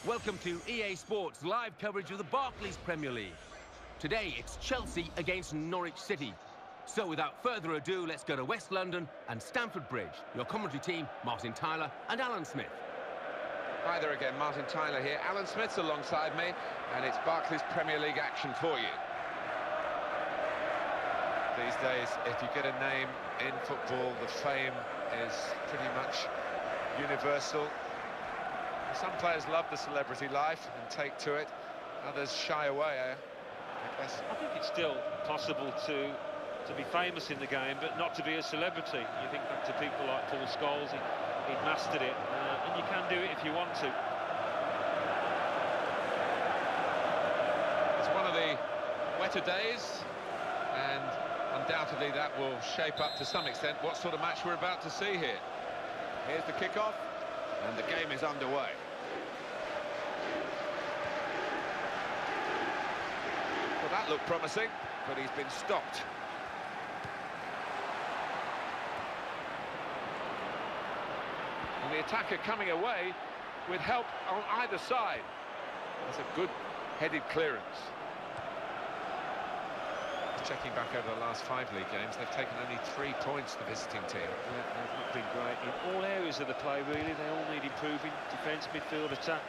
Welcome to EA Sports live coverage of the Barclays Premier League. Today it's Chelsea against Norwich City. So without further ado, let's go to West London and Stamford Bridge. Your commentary team, Martin Tyler and Alan Smith. Hi there again, Martin Tyler here. Alan Smith's alongside me, and it's Barclays Premier League action for you. These days, if you get a name in football, the fame is pretty much universal. Some players love the celebrity life and take to it. Others shy away, I guess. I think it's still possible to be famous in the game, but not to be a celebrity. You think back to people like Paul Scholes, he'd mastered it, and you can do it if you want to. It's one of the wetter days, and undoubtedly that will shape up to some extent what sort of match we're about to see here. Here's the kickoff, and the game is underway. Well, that looked promising, but he's been stopped. And the attacker coming away with help on either side. That's a good headed clearance. Checking back over the last 5 league games, they've taken only 3 points, the visiting team. Yeah, they've not been great in all areas of the play, really. They all need improving. Defence, midfield, attack.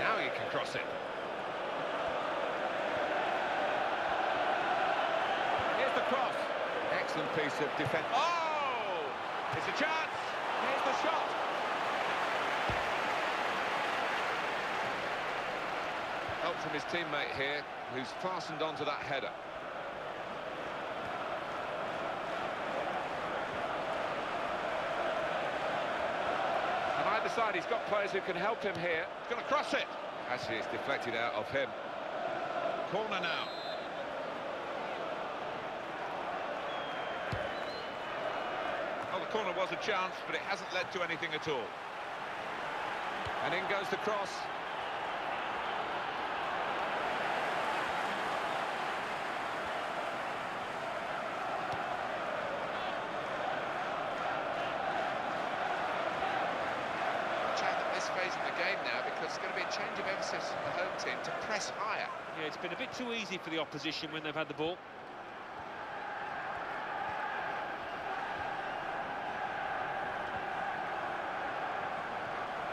Now you can cross it. Here's the cross. Excellent piece of defence. Oh! It's a chance. Here's the shot. Help from his teammate here, who's fastened onto that header. On either side, he's got players who can help him here. He's going to cross it. Actually, it's deflected out of him. Corner now. Well, the corner was a chance, but it hasn't led to anything at all. And in goes the cross. Phase of the game now, because it's going to be a change of emphasis from the home team to press higher. Yeah, it's been a bit too easy for the opposition when they've had the ball.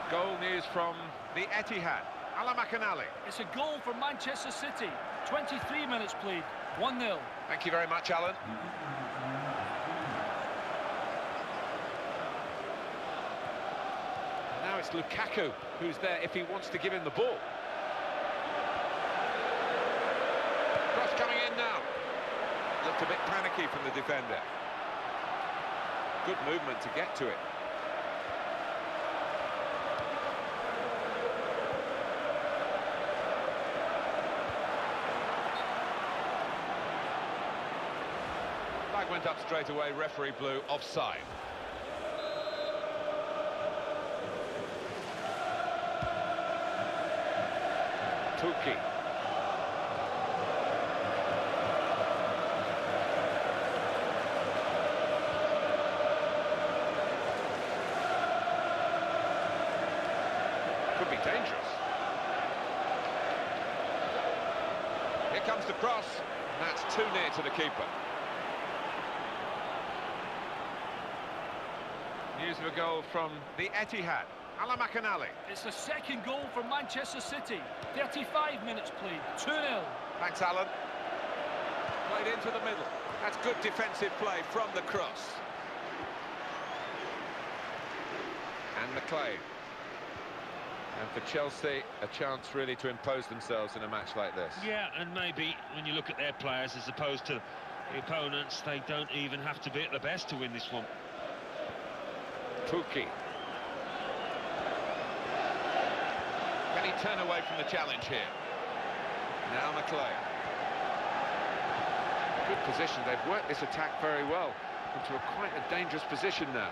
Goal news from the Etihad. Alamakhanali. It's a goal for Manchester City. 23 minutes played. 1-0. Thank you very much, Alan. Now it's Lukaku who's there if he wants to give him the ball. Cross coming in now. Looked a bit panicky from the defender. Good movement to get to it. Flag went up straight away, referee blew offside. Tuki. Could be dangerous. Here comes the cross. That's too near to the keeper. News of a goal from the Etihad. Alamakhanali. It's the second goal for Manchester City. 35 minutes played. 2-0. Thanks, Alan. Played into the middle. That's good defensive play from the cross. And McLean. And for Chelsea, a chance really to impose themselves in a match like this. Yeah, and maybe when you look at their players as opposed to the opponents, they don't even have to be at the best to win this one. Tuki. Can he turn away from the challenge here? Now McLean. Good position. They've worked this attack very well into quite a dangerous position now.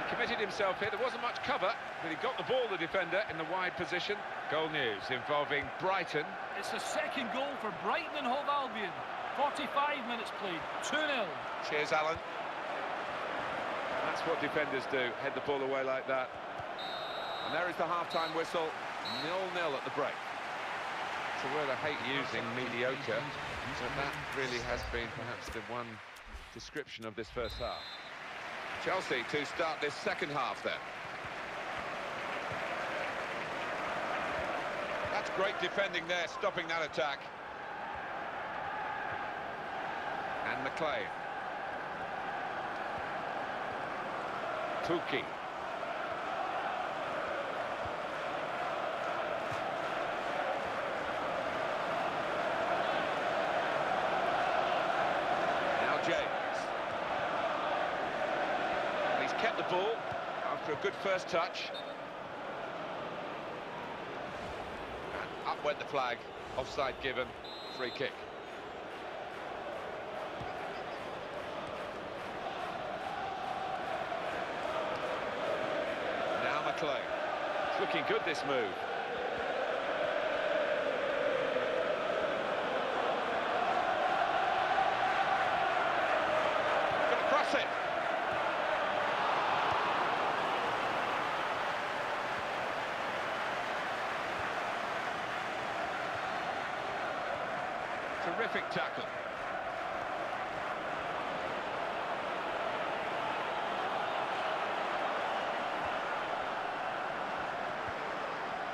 committed himself here. There wasn't much cover, but he got the ball, the defender, in the wide position. Goal news involving Brighton. It's the second goal for Brighton and Hove Albion. 45 minutes played, 2-0. Cheers, Alan. That's what defenders do, head the ball away like that. And there is the half-time whistle, 0-0 at the break. It's a word I hate using, mediocre, but that really has been perhaps the one description of this first half. Chelsea to start this second half then. That's great defending there, stopping that attack. And McLean. Tuki. Now James. He's kept the ball after a good first touch. And up went the flag. Offside given. Free kick. McLean. It's looking good, this move. Going to cross it. Terrific tackle.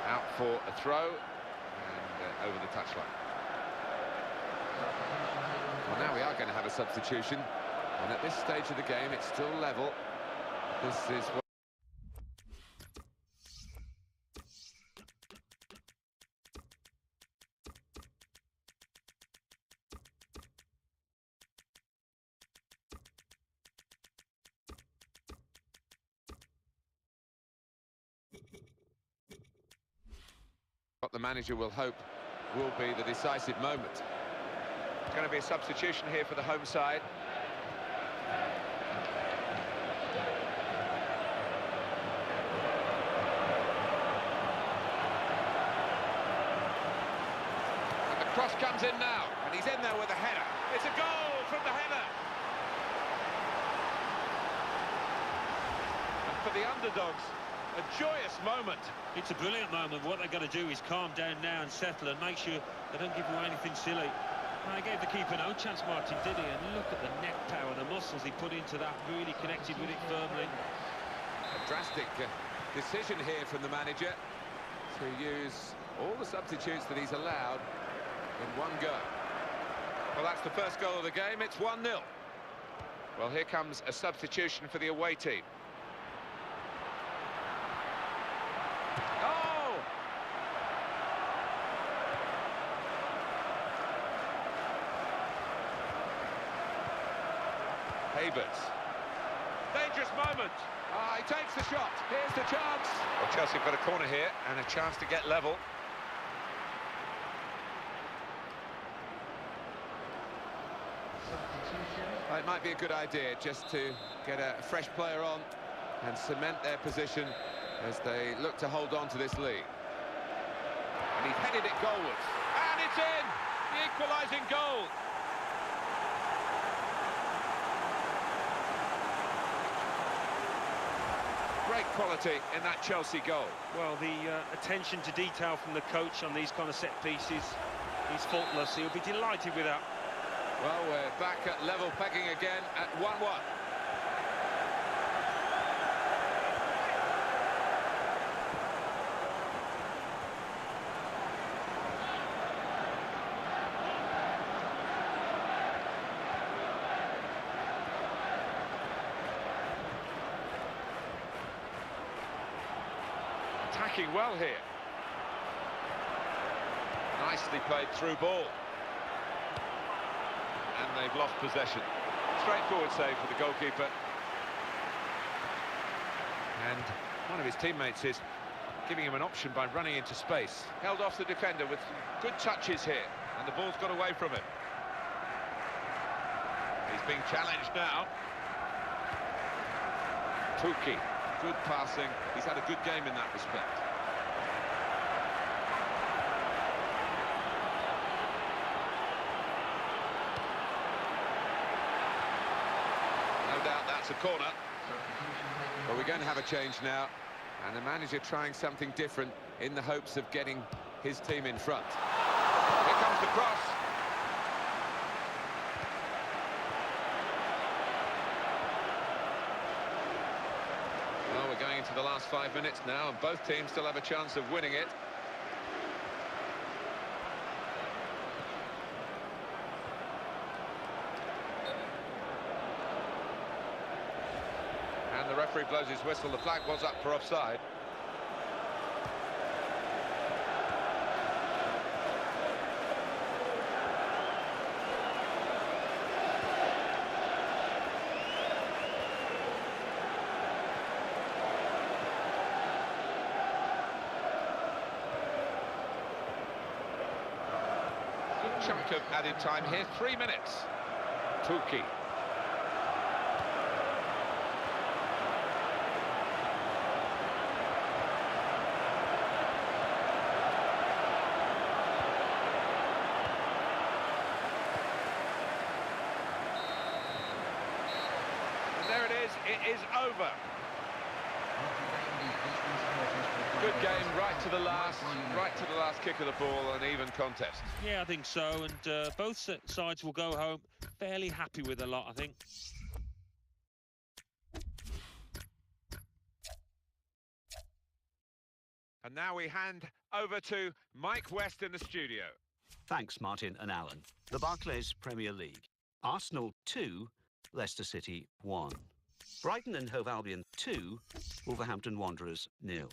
Out for a throw and over the touchline. Well, now we are going to have a substitution, and at this stage of the game it's still level. This is what the manager will hope will be the decisive moment. It's going to be a substitution here for the home side. And the cross comes in now, and he's in there with a header. It's a goal from the header. And for the underdogs, a joyous moment. It's a brilliant moment. What they've got to do is calm down now and settle and make sure they don't give away anything silly. Now, he gave the keeper no chance, Martin, did he? And look at the neck power, the muscles he put into that, really connected with it firmly. A drastic decision here from the manager to use all the substitutes that he's allowed in one go. Well, that's the first goal of the game. It's 1-0. Well, here comes a substitution for the away team. Havertz. Dangerous moment. He takes the shot. Here's the chance. Well, Chelsea have got a corner here and a chance to get level. Well, it might be a good idea just to get a fresh player on and cement their position as they look to hold on to this lead. And he's headed it goalwards. And it's in! The equalising goal. Great quality in that Chelsea goal. Well, the attention to detail from the coach on these kind of set pieces is faultless. He'll be delighted with that. Well, we're back at level pegging again at 1-1. Attacking well here. Nicely played through ball. And they've lost possession. Straightforward save for the goalkeeper. And one of his teammates is giving him an option by running into space. Held off the defender with some good touches here. And the ball's got away from him. He's being challenged now. Tuki. good passing. He's had a good game in that respect. No doubt that's a corner. But we're going to have a change now. And the manager trying something different in the hopes of getting his team in front. Here comes the cross. Well, we're going into the last 5 minutes now, and both teams still have a chance of winning it. And the referee blows his whistle. The flag was up for offside. Good chunk of added time here. 3 minutes. Tuki. There it is. It is over. Good game right to the last kick of the ball, an even contest. Yeah, I think so, and both sides will go home fairly happy with a lot, I think. And now we hand over to Mike West in the studio. Thanks, Martin and Alan. The Barclays Premier League. Arsenal 2, Leicester City 1. Brighton and Hove Albion 2, Wolverhampton Wanderers 0.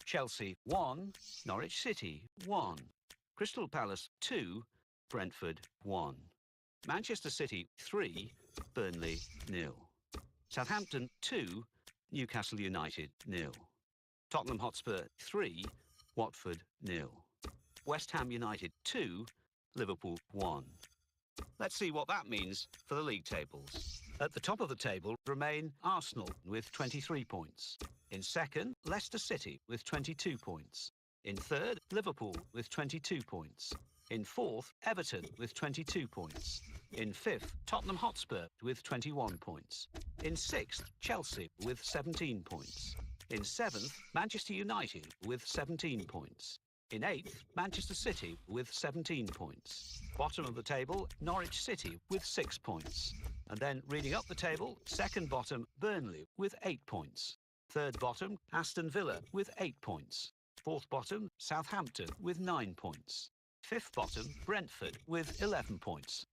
Chelsea 1, Norwich City 1. Crystal Palace 2, Brentford 1. Manchester City 3, Burnley 0. Southampton 2, Newcastle United 0. Tottenham Hotspur 3, Watford 0. West Ham United 2, Liverpool 1. Let's see what that means for the league tables. At the top of the table remain Arsenal with 23 points. In second, Leicester City with 22 points. In third, Liverpool with 22 points. In fourth, Everton with 22 points. In fifth, Tottenham Hotspur with 21 points. In sixth, Chelsea with 17 points. In seventh, Manchester United with 17 points. In eighth, Manchester City with 17 points. Bottom of the table, Norwich City with 6 points. And then reading up the table, second bottom, Burnley with 8 points. Third bottom, Aston Villa with 8 points. Fourth bottom, Southampton with 9 points. Fifth bottom, Brentford with 11 points.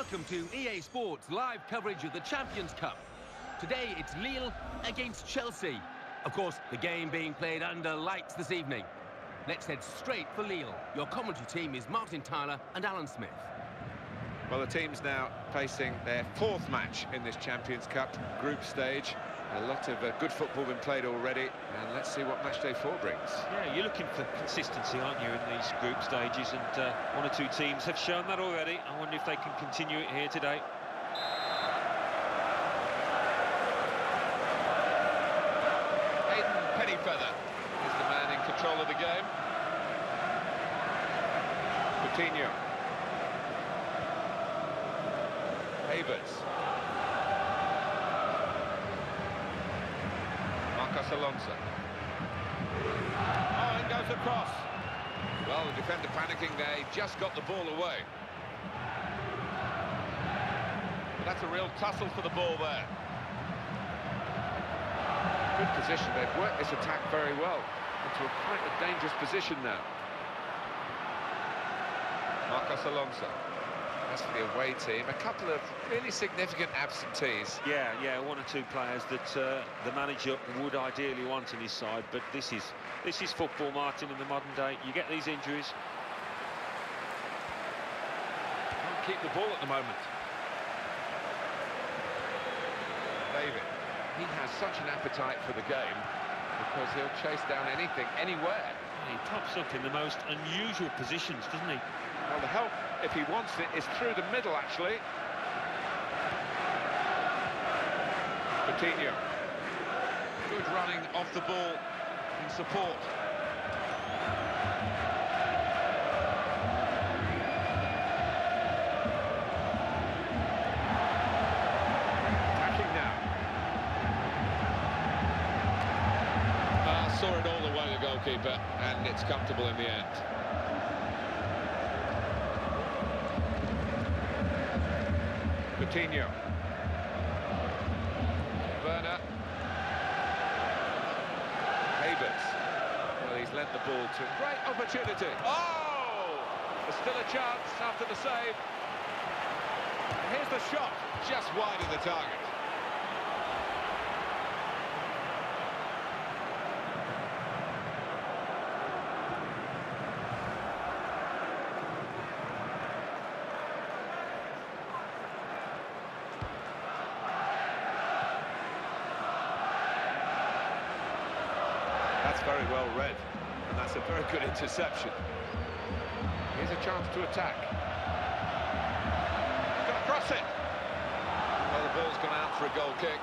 Welcome to EA Sports live coverage of the Champions Cup. Today it's Lille against Chelsea. Of course, the game being played under lights this evening. Let's head straight for Lille. Your commentary team is Martin Tyler and Alan Smith. Well, the team's now facing their fourth match in this Champions Cup group stage. A lot of good football been played already, and let's see what match day 4 brings. Yeah, you're looking for consistency, aren't you, in these group stages, and one or two teams have shown that already. I wonder if they can continue it here today. Pennyfeather is the man in control of the game. Coutinho. Havertz. Alonso. Oh, and goes across. Well, the defender panicking there, he just got the ball away. But that's a real tussle for the ball there. Good position, they've worked this attack very well into quite a dangerous position now. Marcos Alonso. That's for the away team. A couple of really significant absentees. Yeah, one or two players that the manager would ideally want in his side, but this is football, Martin, in the modern day. You get these injuries. Can't keep the ball at the moment. David, he has such an appetite for the game because he'll chase down anything, anywhere. He pops up in the most unusual positions, doesn't he? Well, the help, if he wants it, is through the middle, actually. Coutinho. Good running off the ball in support. Attacking now. Saw it all the way, the goalkeeper, and it's comfortable in the end. Coutinho. Werner. Havertz. Well, he's lent the ball to great opportunity. Oh! There's still a chance after the save. And here's the shot, just wide of the target. That's very well read, and that's a very good interception. Here's a chance to attack. Got to cross it. Well, the ball's gone out for a goal kick.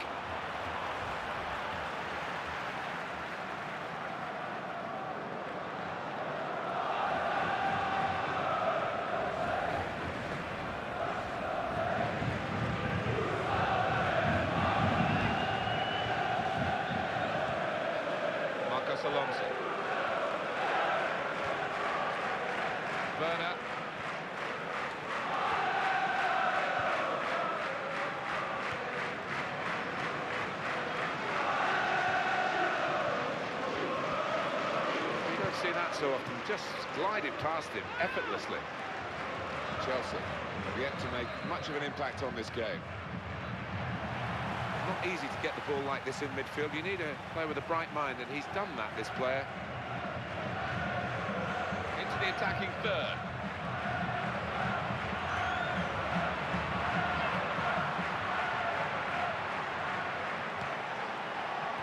Alonso. Werner. You don't see that so often, just glided past him effortlessly. Chelsea have yet to make much of an impact on this game. Not easy to get the ball like this in midfield. You need a player with a bright mind, and he's done that, this player. Into the attacking third.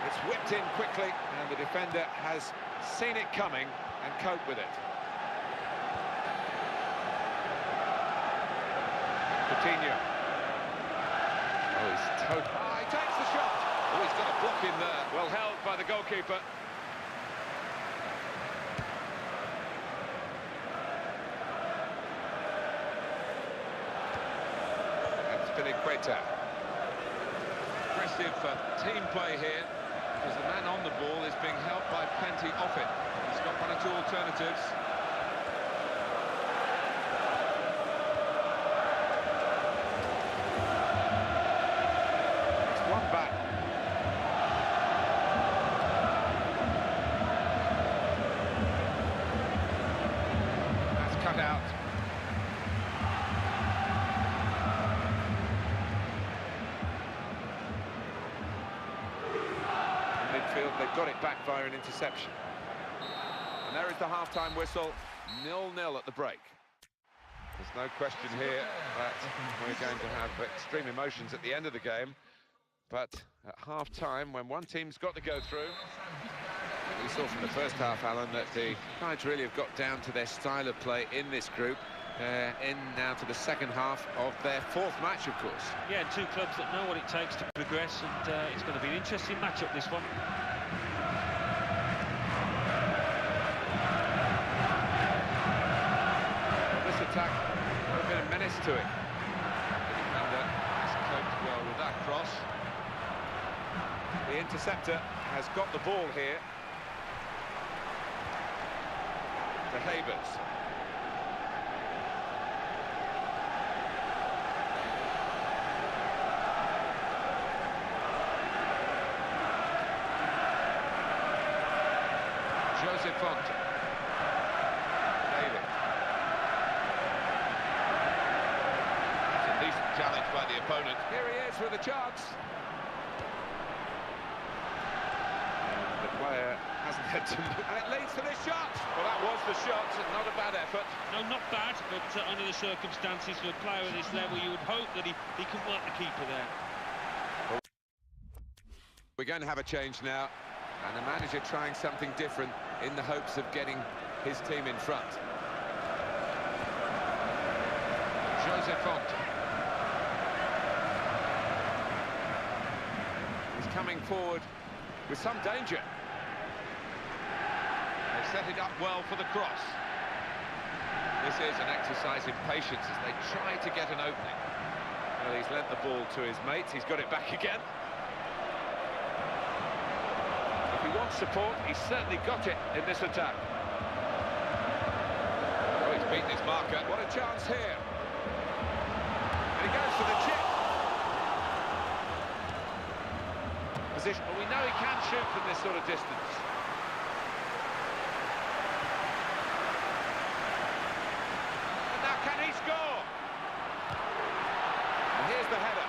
It's whipped in quickly, and the defender has seen it coming and coped with it. Coutinho. Oh, he's totally... He takes the shot. Oh, he's got a block in there. Well held by the goalkeeper. And Spinazzola. Aggressive team play here, because the man on the ball is being helped by plenty of it. He's got one or two alternatives. Back. That's cut out. they've got it back via an interception. And there is the half-time whistle, 0-0 at the break. There's no question here that we're going to have extreme emotions at the end of the game. But at half-time, when one team's got to go through, we saw from the first half, Alan, that the Knights really have got down to their style of play in this group. In now to the second half of their fourth match, of course. Yeah, and two clubs that know what it takes to progress, and it's going to be an interesting matchup, this one. Well, this attack has been a menace to it. The defender has coped well with that cross. The interceptor has got the ball here. To Habers. Font. David. That's a decent challenge by the opponent. Here he is with a chance. The player hasn't had to... And it leads to this shot. Well, that was the shot, and not a bad effort. No, not bad, but under the circumstances for a player at this level, you would hope that he can work the keeper there. We're going to have a change now. And the manager trying something different in the hopes of getting his team in front. Jose Font. He's coming forward with some danger. They set it up well for the cross. This is an exercise in patience as they try to get an opening. Well, he's lent the ball to his mates. He's got it back again. If he wants support, he's certainly got it in this attack. Oh, he's beaten his marker. What a chance here. And he goes for the chip. Position. Well, we know he can shoot from this sort of distance. And now can he score? And here's the header.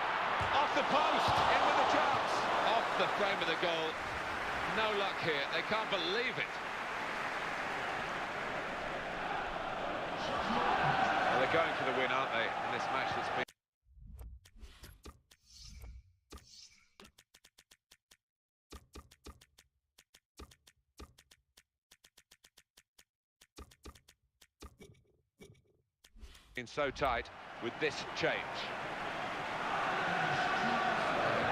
Off the post. In with a chance. Off the frame of the goal. No luck here, they can't believe it. Well, they're going for the win, aren't they, in this match that's been so tight with this change.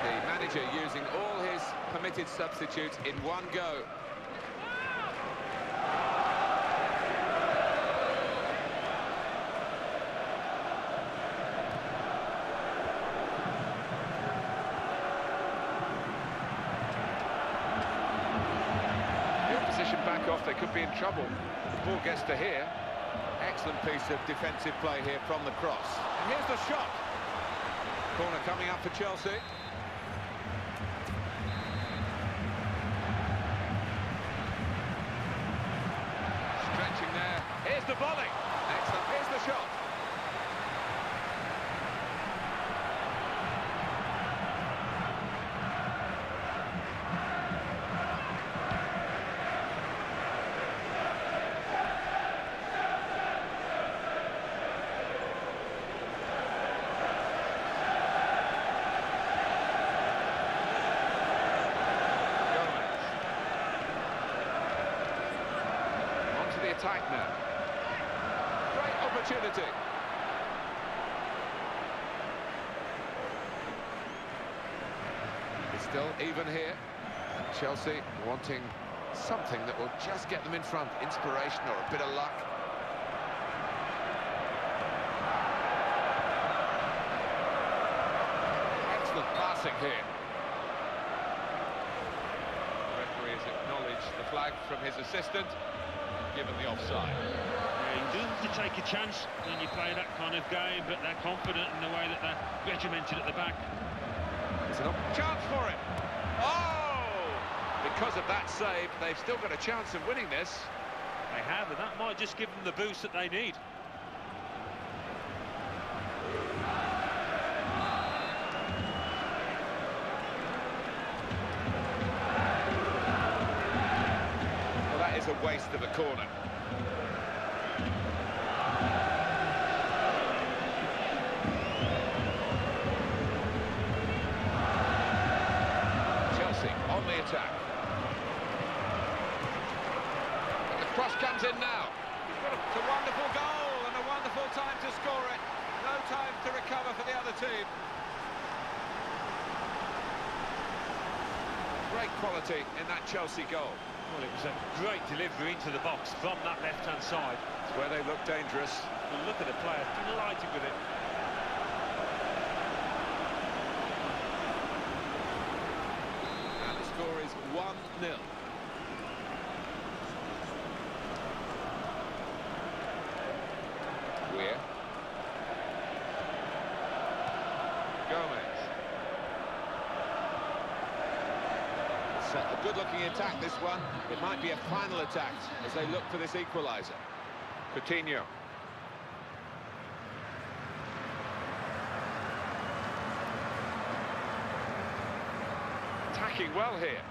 The manager using all his permitted substitutes in one go. Good position back off, they could be in trouble. The ball gets to here. Excellent piece of defensive play here from the cross. And here's the shot. Corner coming up for Chelsea. Stretching there. Here's the volley. Excellent. Here's the shot. Attack now. Great opportunity. It's still even here. And Chelsea wanting something that will just get them in front. Inspiration or a bit of luck. Excellent passing here. The referee has acknowledged the flag from his assistant. Given the offside. Yeah, you do have to take a chance when you play that kind of game, but they're confident in the way that they're regimented at the back. It's an chance for it. Oh! Because of that save, they've still got a chance of winning this. They have, and that might just give them the boost that they need. waste of a corner. Chelsea on the attack. And the cross comes in now. It's a wonderful goal and a wonderful time to score it. No time to recover for the other team. Great quality in that Chelsea goal. Well, it was a great delivery into the box from that left-hand side. It's where they look dangerous. Well, look at the player, delighted with it. And the score is 1-0. Weir. Gomez. It's a good-looking attack, this one. It might be a final attack as they look for this equaliser. Coutinho. Attacking well here.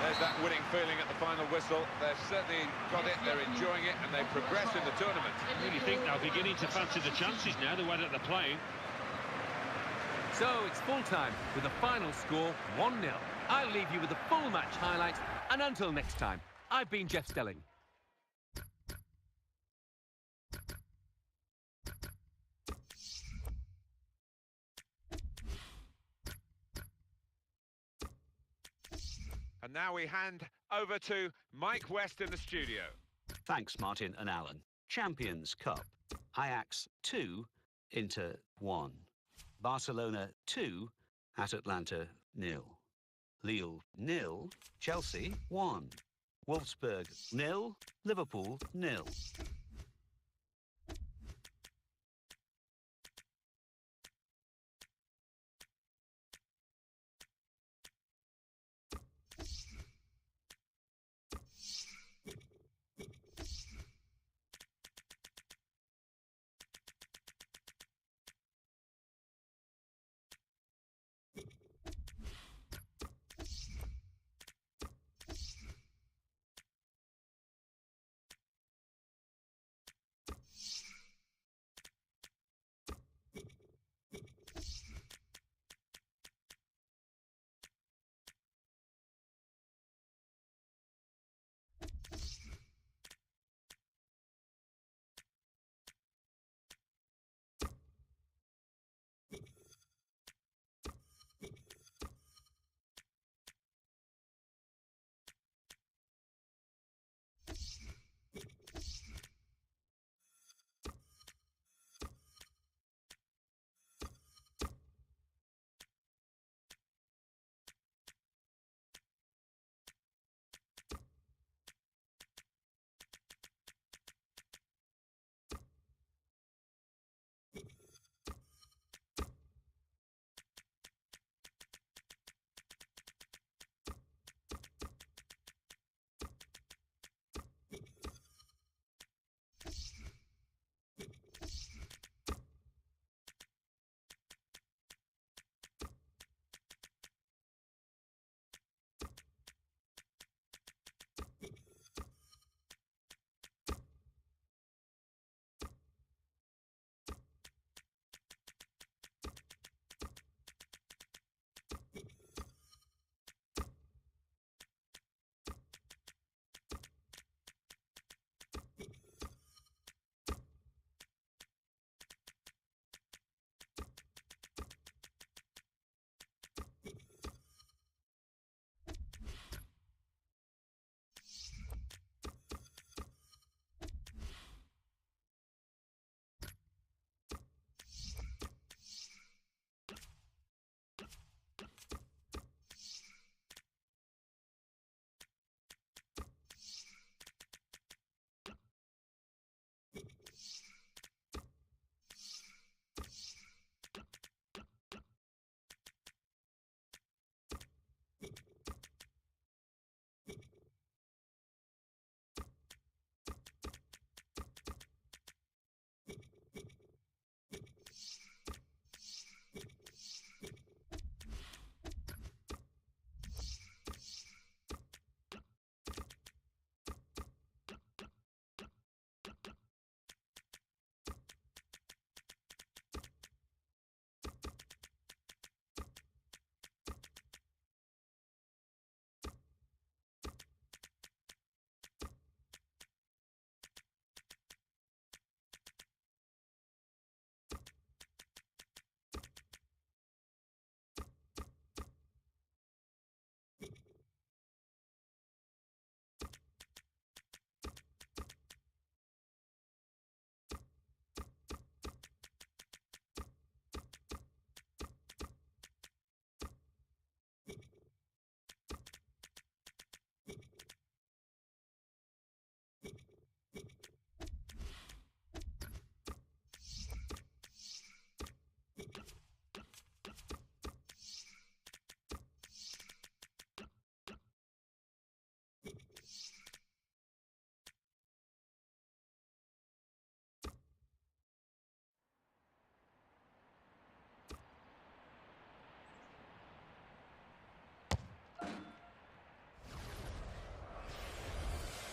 There's that winning feeling at the final whistle. They've certainly got it, they're enjoying it, and they progress in the tournament. I really think they're beginning to fancy the chances now, the way that they're playing. So it's full time with the final score 1-0. I'll leave you with the full match highlights, and until next time, I've been Jeff Stelling. And now we hand over to Mike West in the studio. Thanks, Martin and Alan. Champions Cup. Ajax 2, Inter 1. Barcelona 2, at Atlanta 0. Lille 0, Chelsea 1. Wolfsburg 0, Liverpool 0.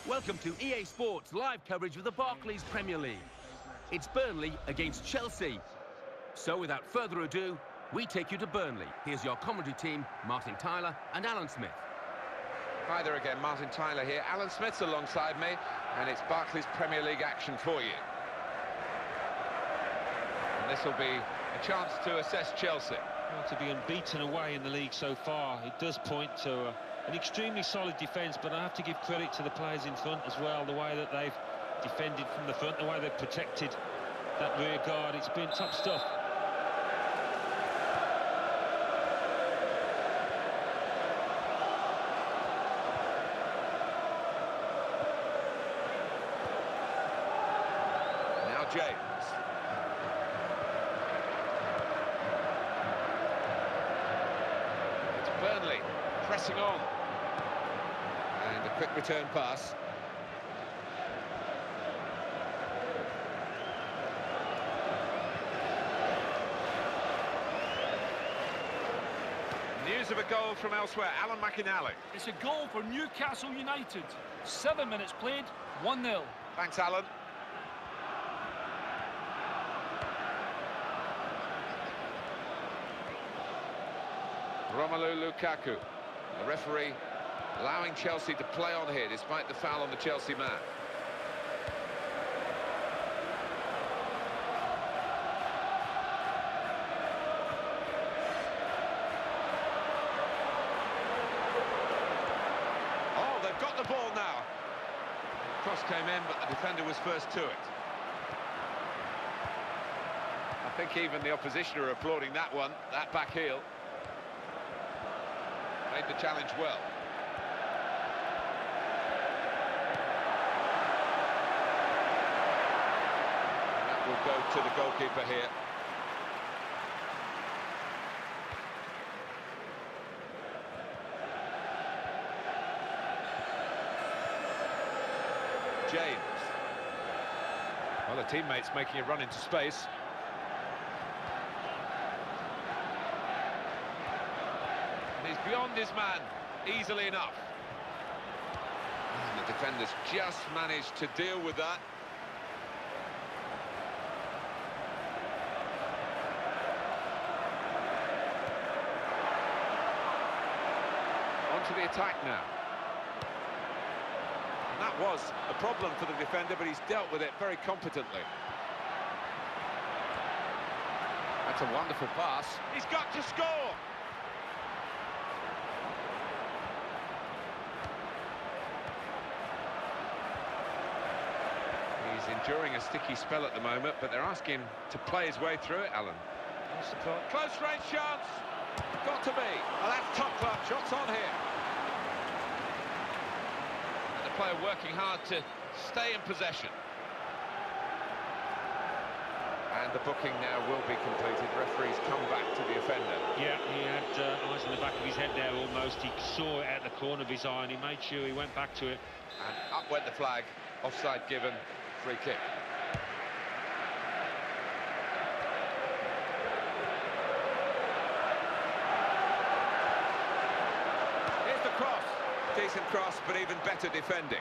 Welcome to EA Sports live coverage of the Barclays Premier League. It's Burnley against Chelsea. So without further ado, we take you to Burnley. Here's your commentary team, Martin Tyler and Alan Smith. Hi there again, Martin Tyler here. Alan Smith's alongside me, and it's Barclays Premier League action for you. And this will be a chance to assess Chelsea. Well, to be unbeaten away in the league so far, it does point to an extremely solid defence, but I have to give credit to the players in front as well, the way that they've defended from the front, the way they've protected that rear guard. It's been top stuff. Now James. It's Burnley pressing on. And a quick return pass. News of a goal from elsewhere, Alan McInally. It's a goal for Newcastle United. 7 minutes played, 1-0. Thanks, Alan. Romelu Lukaku. The referee allowing Chelsea to play on here despite the foul on the Chelsea man. Oh, they've got the ball now. Cross came in, but the defender was first to it. I think even the opposition are applauding that one, that back heel. Made the challenge well. And that will go to the goalkeeper here. James. Well, a teammate's making a run into space. He's beyond his man, easily enough. And the defenders just managed to deal with that. On to the attack now. And that was a problem for the defender, but he's dealt with it very competently. That's a wonderful pass. He's got to score! Enduring a sticky spell at the moment, but they're asking him to play his way through it, Alan. Close range chance. Got to be. Well, that's top club. Shots on here. And the player working hard to stay in possession. And the booking now will be completed. Referee's come back to the offender. Yeah, he had eyes on the back of his head there almost. He saw it at the corner of his eye and he made sure he went back to it. And up went the flag. Offside given. Free kick. Here's the cross. Decent cross, but even better defending.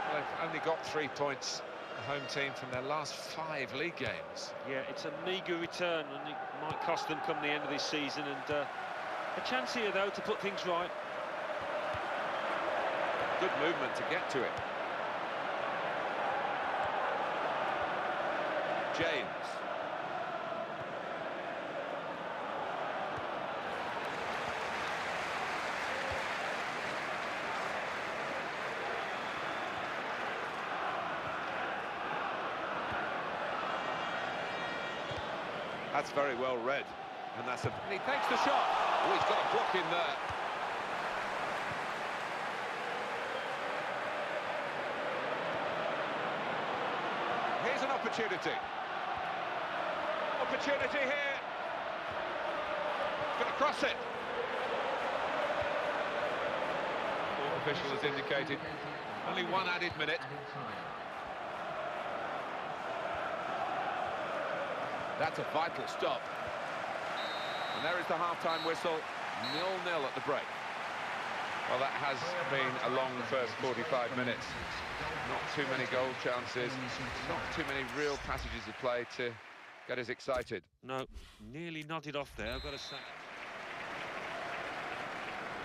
Well, they've only got 3 points, the home team, from their last 5 league games. Yeah, it's a meagre return and it might cost them come the end of this season. And a chance here, though, to put things right. Good movement to get to it. James. That's very well read. And that's and he takes the shot. Oh, he's got a block in there. Here's an opportunity. Opportunity here. Going to cross it. Fourth official has indicated only 1 added minute. That's a vital stop. And there is the half-time whistle. 0-0 at the break. Well, that has been a long first 45 minutes. Not too many goal chances, not too many real passages of play to get us excited. No, nearly nodded off there, I've got to say.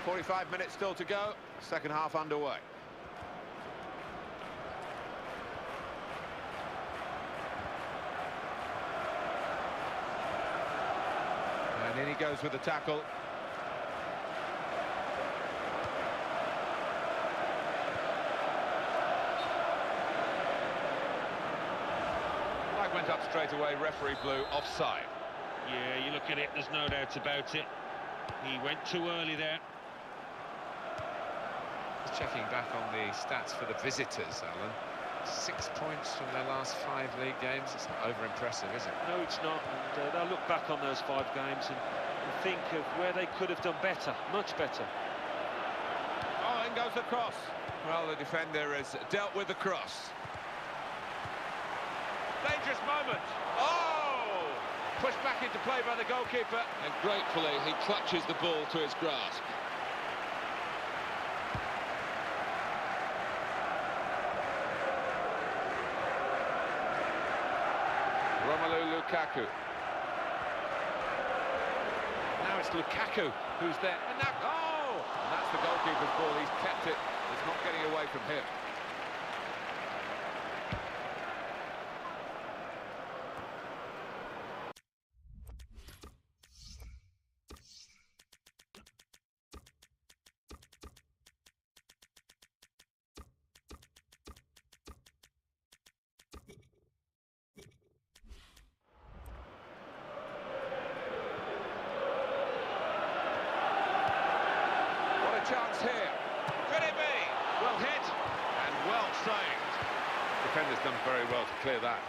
45 minutes still to go, second half underway. And in he goes with the tackle. Flag went up straight away, referee blew offside. Yeah, you look at it, there's no doubt about it. He went too early there. Just checking back on the stats for the visitors, Alan. 6 points from their last 5 league games. It's not over-impressive, is it? No, it's not. And they'll look back on those 5 games and think of where they could have done better, much better. Oh, in goes the cross. Well, the defender has dealt with the cross. Dangerous moment. Oh! Pushed back into play by the goalkeeper. And gratefully, he clutches the ball to his grasp. Romelu Lukaku. Now it's Lukaku who's there. And now, oh! And that's the goalkeeper's ball. He's kept it. It's not getting away from him. Chance here. Could it be? Well hit and well saved. Defender's done very well to clear that.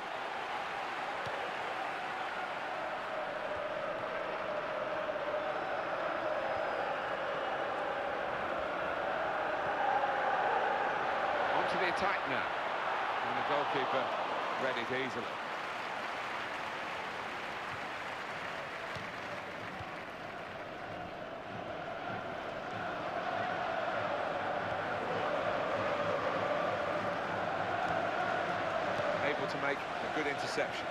On to the attack now. And the goalkeeper read it easily. Able to make a good interception.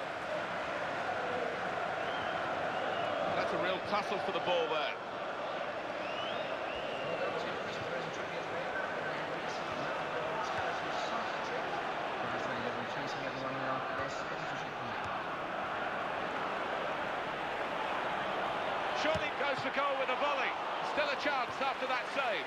That's a real tussle for the ball there. Surely goes for goal with a volley. Still a chance after that save.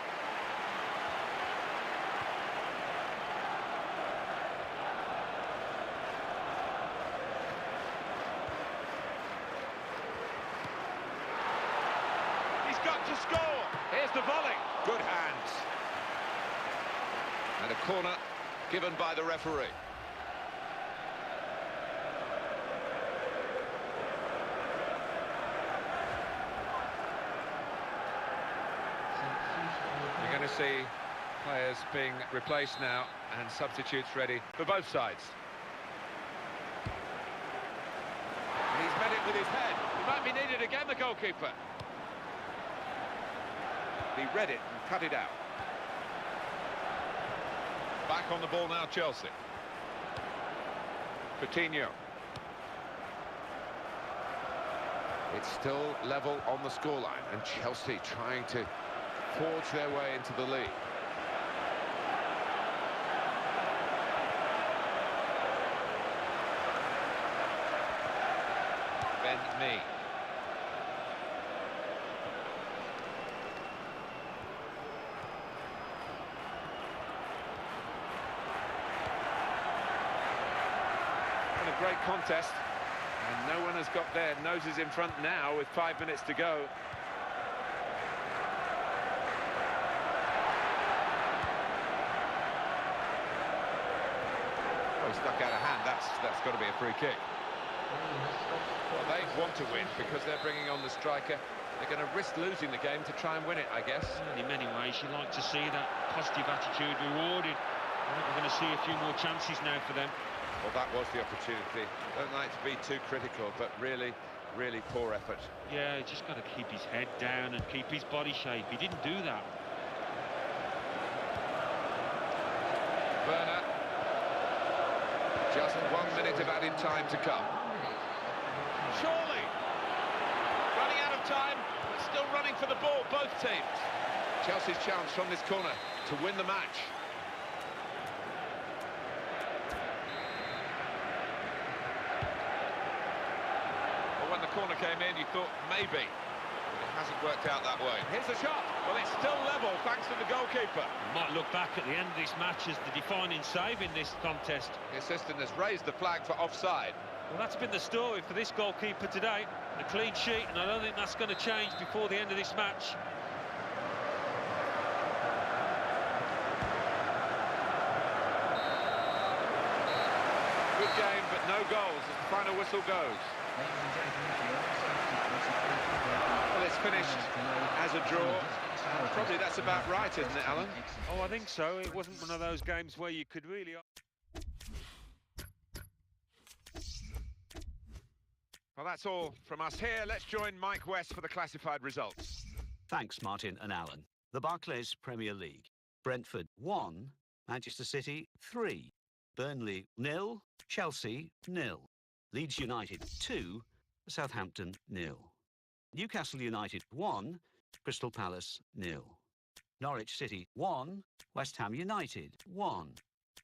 Got to score. Here's the volley. Good hands. And a corner given by the referee. You're going to see players being replaced now and substitutes ready for both sides. And he's met it with his head. He might be needed again, the goalkeeper. He read it and cut it out. Back on the ball now, Chelsea. Coutinho. It's still level on the scoreline, and Chelsea trying to forge their way into the lead. Ben-Mee. Great contest, and no one has got their noses in front now with 5 minutes to go. Oh, he stuck out a hand. That's got to be a free kick. Well, they want to win because they're bringing on the striker. They're going to risk losing the game to try and win it, I guess. In many ways, you like to see that positive attitude rewarded. I think we're going to see a few more chances now for them. Well, that was the opportunity. Don't like to be too critical, but really, really poor effort. Yeah, he's just got to keep his head down and keep his body shape. He didn't do that. Werner. Just 1 minute of added time to come. Surely. Running out of time, but still running for the ball, both teams. Chelsea's chance from this corner to win the match. Well, when the corner came in, you thought maybe. It hasn't worked out that way. Here's a shot. Well, it's still level, thanks to the goalkeeper. Might look back at the end of this match as the defining save in this contest. The assistant has raised the flag for offside. Well, that's been the story for this goalkeeper today. A clean sheet, and I don't think that's going to change before the end of this match. Good game, but no goals as the final whistle goes. Well, it's finished as a draw. Probably that's about right, isn't it, Alan? Oh, I think so. It wasn't one of those games where you could really... Well, that's all from us here. Let's join Mike West for the classified results. Thanks, Martin and Alan. The Barclays Premier League. Brentford 1, Manchester City 3, Burnley 0, Chelsea 0, Leeds United 2, Southampton 0, Newcastle United 1, Crystal Palace 0, Norwich City 1, West Ham United 1,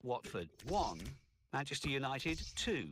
Watford 1, Manchester United 2.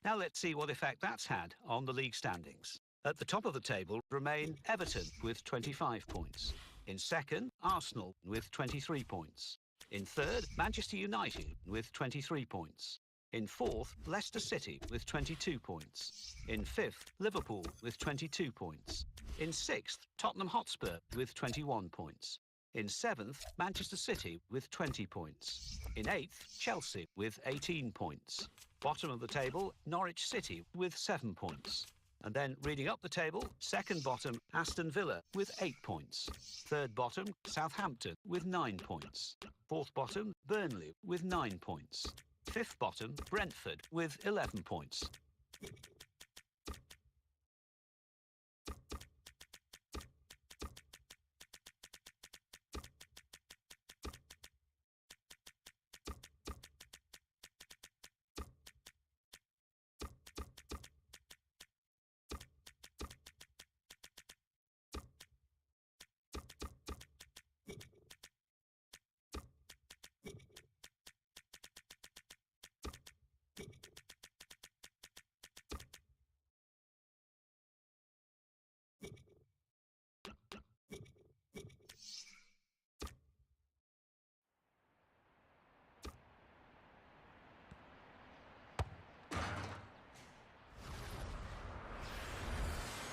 Now let's see what effect that's had on the league standings. At the top of the table remain Everton with 25 points. In second, Arsenal with 23 points. In third, Manchester United with 23 points. In fourth, Leicester City with 22 points. In fifth, Liverpool with 22 points. In sixth, Tottenham Hotspur with 21 points. In seventh, Manchester City with 20 points. In eighth, Chelsea with 18 points. Bottom of the table, Norwich City with 7 points. And then reading up the table, second bottom, Aston Villa with 8 points. Third bottom, Southampton with 9 points. Fourth bottom, Burnley with 9 points. Fifth bottom, Brentford with 11 points.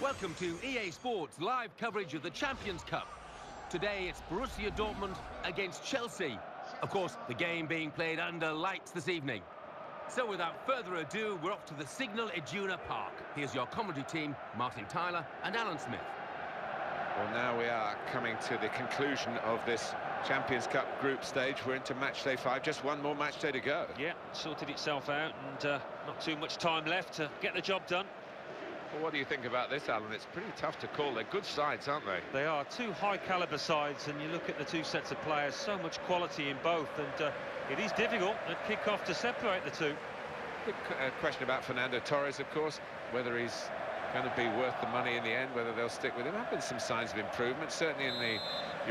Welcome to EA Sports live coverage of the Champions Cup. Today it's Borussia Dortmund against Chelsea. Of course, the game being played under lights this evening. So without further ado, we're off to the Signal Iduna Park. Here's your commentary team, Martin Tyler and Alan Smith. Well, now we are coming to the conclusion of this Champions Cup group stage. We're into match day 5, just one more match day to go. Yeah, sorted itself out, and not too much time left to get the job done. Well, what do you think about this, Alan? It's pretty tough to call. They're good sides, aren't they? They are two high-caliber sides, and you look at the two sets of players, so much quality in both, and it is difficult at kick-off to separate the two. Big question about Fernando Torres, of course, whether he's going to be worth the money in the end, whether they'll stick with him. There have been some signs of improvement, certainly in the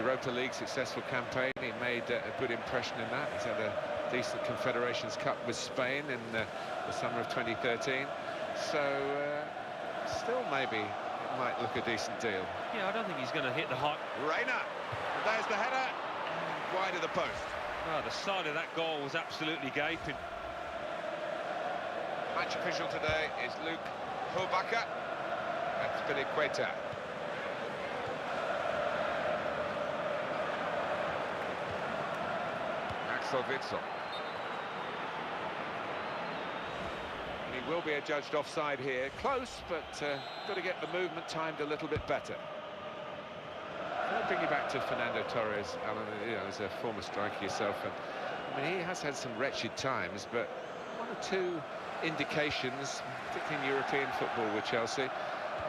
Europa League successful campaign. He made a good impression in that. He's had a decent Confederations Cup with Spain in the summer of 2013. So... still, maybe it might look a decent deal. Yeah, I don't think he's going to hit the hot. Reina, there's the header, wide of the post. Oh, the side of that goal was absolutely gaping. Match official today is Luke Hulbacher. That's Filiqueta. Axel Witsel. He will be adjudged offside here. Close, but got to get the movement timed a little bit better. I'll bring you back to Fernando Torres, Alan, you know, as a former striker yourself. And, I mean, he has had some wretched times, but one or two indications, particularly in European football with Chelsea,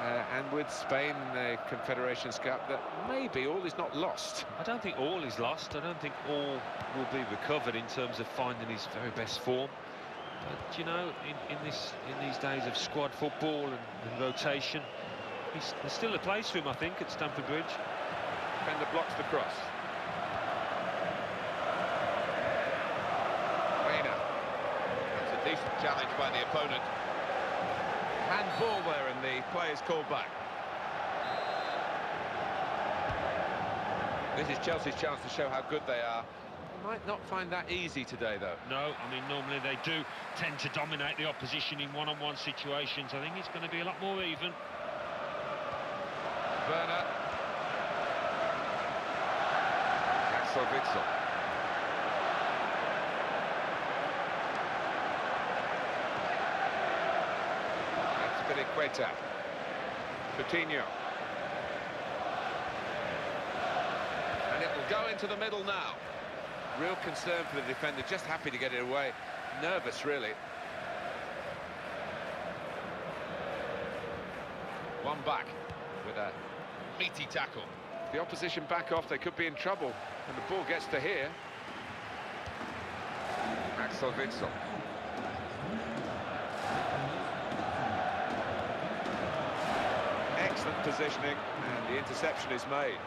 and with Spain in the Confederations Cup, that maybe all is not lost. I don't think all is lost. I don't think all will be recovered in terms of finding his very best form. But you know, in these days of squad football and rotation, there's still a place for him, I think, at Stamford Bridge. Defender blocks the cross. Reina. That's a decent challenge by the opponent. Handball there, and the play is called back. This is Chelsea's chance to show how good they are. They might not find that easy today, though. No, I mean, normally they do tend to dominate the opposition in one-on-one situations. I think it's going to be a lot more even. Werner. Axel Witsel. Queta. Coutinho. And it will go into the middle now. Real concern for the defender, just happy to get it away. Nervous, really. One back with a meaty tackle. If the opposition back off, they could be in trouble. And the ball gets to here. Axel Witsel. Excellent positioning, and the interception is made.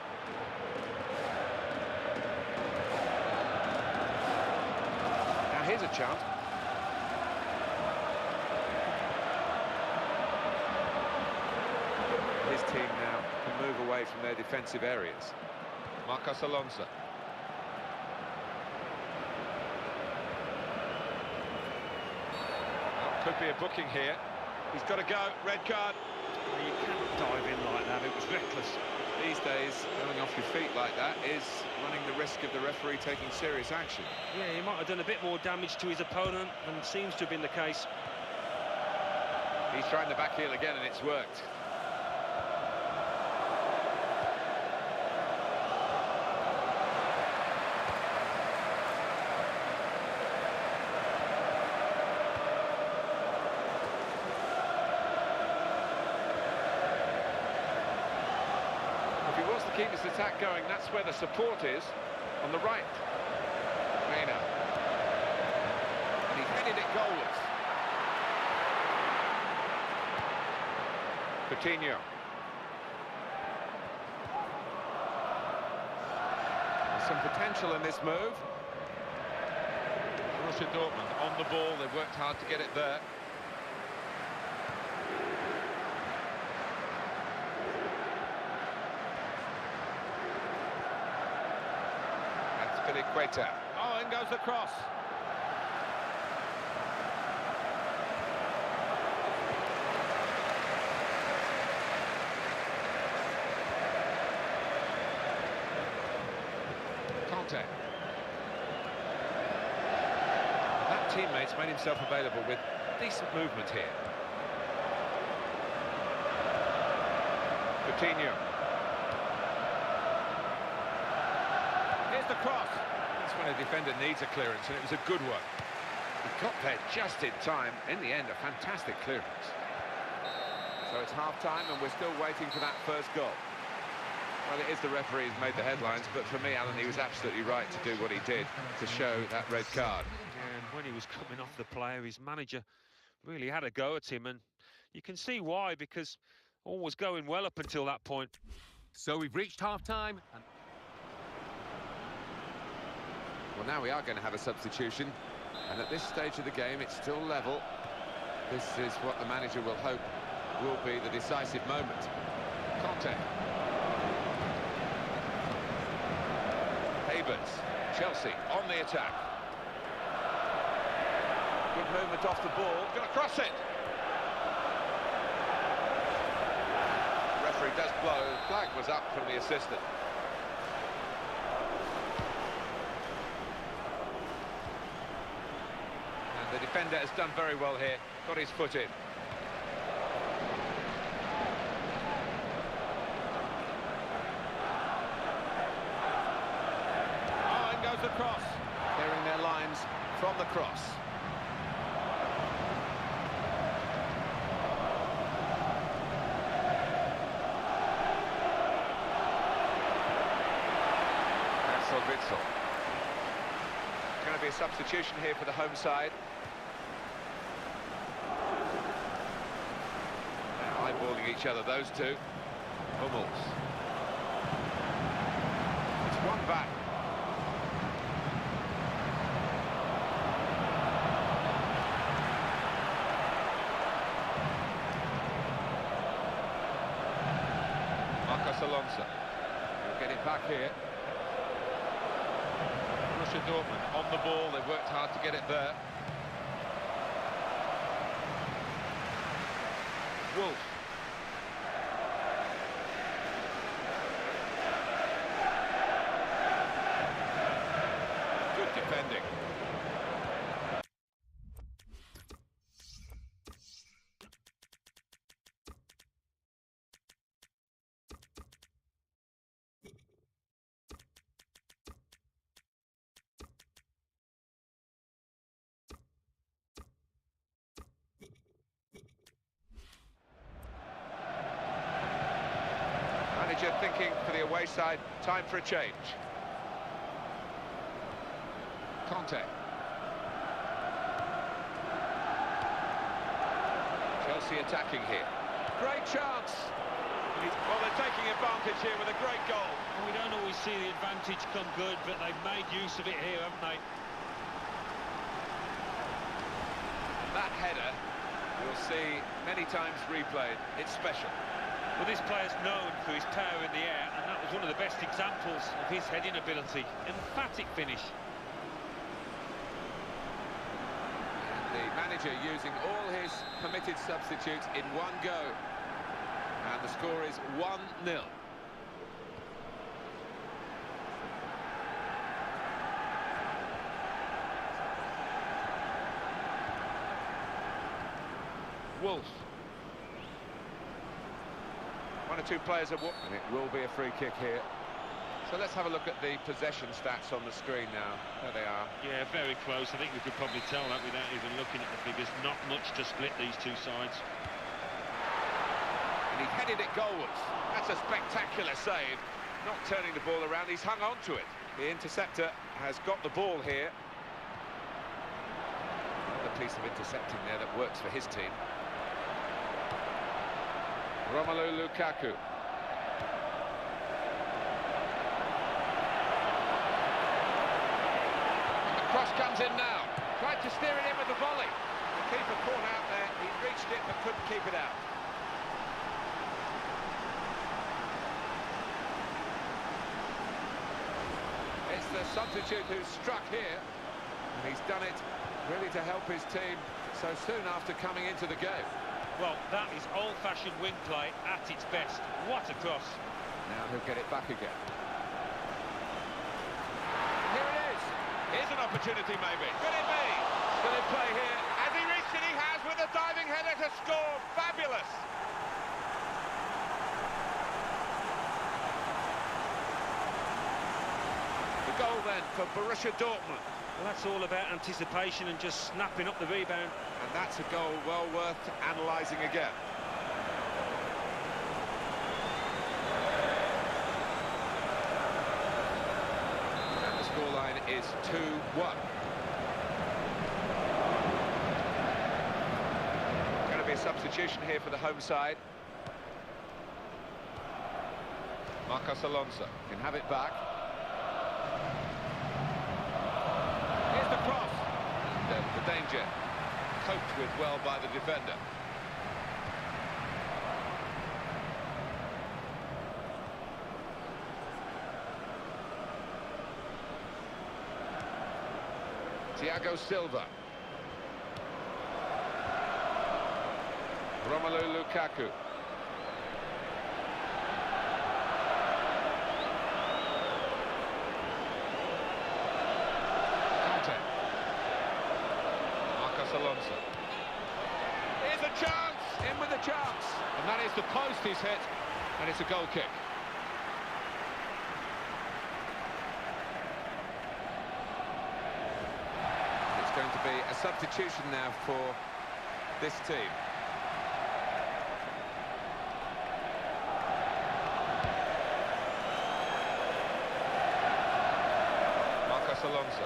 Now here's a chance. His team now can move away from their defensive areas. Marcos Alonso. Well, could be a booking here. He's got to go. Red card. You can't dive in like that, it was reckless. These days, going off your feet like that is running the risk of the referee taking serious action. Yeah, he might have done a bit more damage to his opponent than seems to have been the case. He's trying the back heel again, and it's worked. Keep this attack going, that's where the support is, on the right. Reina. And he's headed it goalless. Coutinho. There's some potential in this move. Borussia Dortmund on the ball, they've worked hard to get it there. Queta. Oh, in goes the cross. Conte. That teammate's made himself available with decent movement here. Coutinho. Here's the cross. That's when a defender needs a clearance, and it was a good one. He got there just in time. In the end, a fantastic clearance. So it's half-time, and we're still waiting for that first goal. Well, it is the referee who's made the headlines, but for me, Alan, he was absolutely right to do what he did to show that red card. And when he was coming off the player, his manager really had a go at him, and you can see why, because all was going well up until that point. So we've reached half-time. Well, now we are going to have a substitution, and at this stage of the game, it's still level. This is what the manager will hope will be the decisive moment. Conte. Habers. Chelsea on the attack. Good movement off the ball. Going to cross it. The referee does blow. The flag was up from the assistant. The defender has done very well here, got his foot in. Oh, in goes the cross. Clearing their lines from the cross. Witsel. Going to be a substitution here for the home side. Now eyeballing each other, those two. Hummels. It's one back. Alonso. We'll get it back here. Borussia Dortmund on the ball. They've worked hard to get it there. Wolf. Good defending. Manager thinking for the away side, time for a change. Conte. Chelsea attacking here. Great chance. Well, they're taking advantage here with a great goal. We don't always see the advantage come good, but they've made use of it here, haven't they? That header, you'll see many times replayed. It's special. Well, this player's known for his power in the air, and that was one of the best examples of his heading ability. Emphatic finish. And the manager using all his permitted substitutes in one go. And the score is 1-0. Wolf. One or two players are... And it will be a free kick here. So let's have a look at the possession stats on the screen now. There they are. Yeah, very close. I think we could probably tell that without even looking at the figures. Not much to split these two sides. And he headed it goalwards. That's a spectacular save. Not turning the ball around, he's hung on to it. The interceptor has got the ball here. Another piece of intercepting there that works for his team. Romelu Lukaku. And the cross comes in now. Tried to steer it in with the volley. The keeper caught out there. He reached it but couldn't keep it out. It's the substitute who's struck here. And he's done it really to help his team so soon after coming into the game. Well, that is old-fashioned wing play at its best. What a cross. Now he'll get it back again. Here it is. Here's an opportunity, maybe. Could it be? Still in play here. Has he reached it? He has, with a diving header to score. Fabulous. The goal then for Borussia Dortmund. Well, that's all about anticipation and just snapping up the rebound. And that's a goal well worth analysing again. And the scoreline is 2-1. Going to be a substitution here for the home side. Marcos Alonso can have it back. Here's the cross. And the danger coped with well by the defender. Thiago Silva. Romelu Lukaku. Alonso. Here's a chance! In with a chance. And that is the post he's hit, and it's a goal kick. It's going to be a substitution now for this team. Alonso.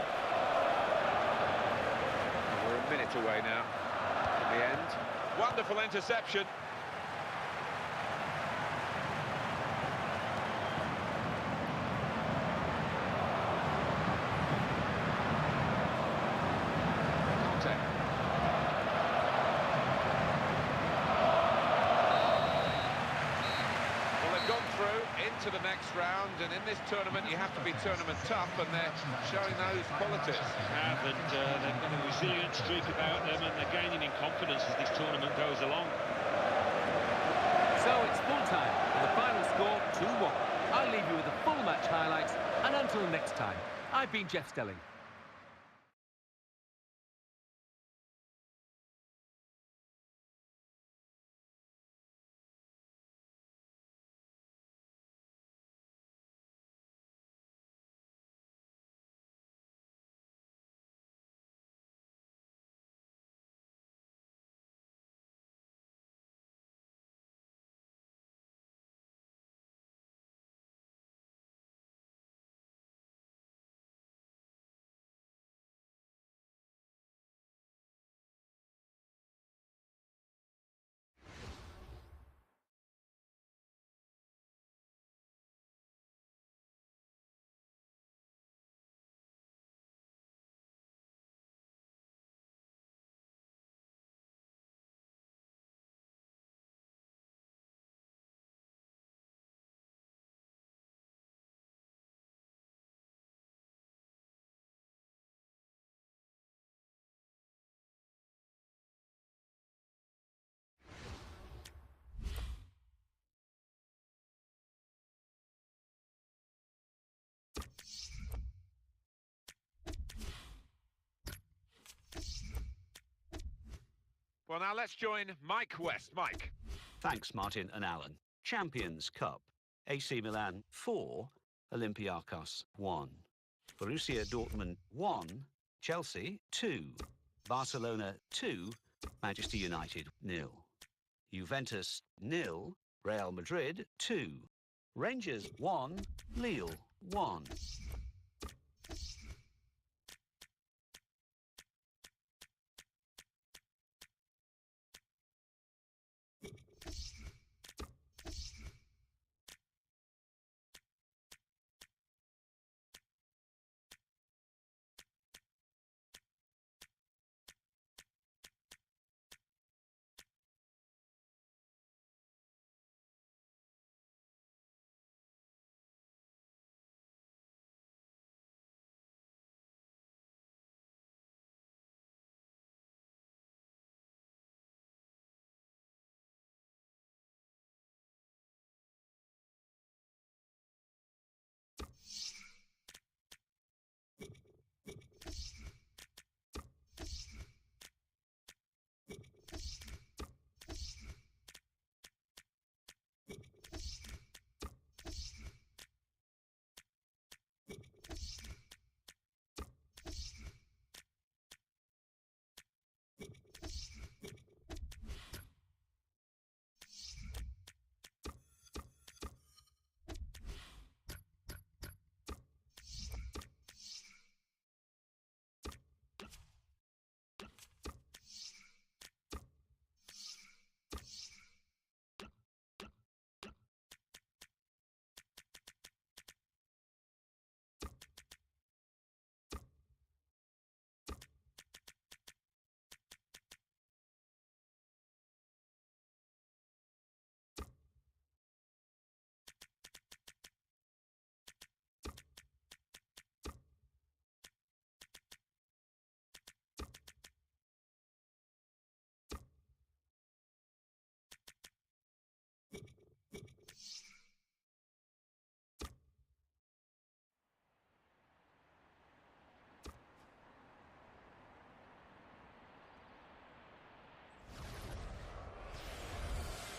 We're a minute away now from the end. Wonderful interception. To the next round, and in this tournament you have to be tournament tough, and they're showing those qualities. They've got a resilient streak about them, and they're gaining in confidence as this tournament goes along. So it's full time, with the final score 2-1. I'll leave you with the full match highlights, and until next time, I've been Jeff Stelling. Well, now let's join Mike West. Mike. Thanks, Martin and Alan. Champions Cup. AC Milan 4, Olympiacos 1. Borussia Dortmund 1, Chelsea 2. Barcelona 2, Manchester United 0. Juventus 0, Real Madrid 2. Rangers 1, Lille 1.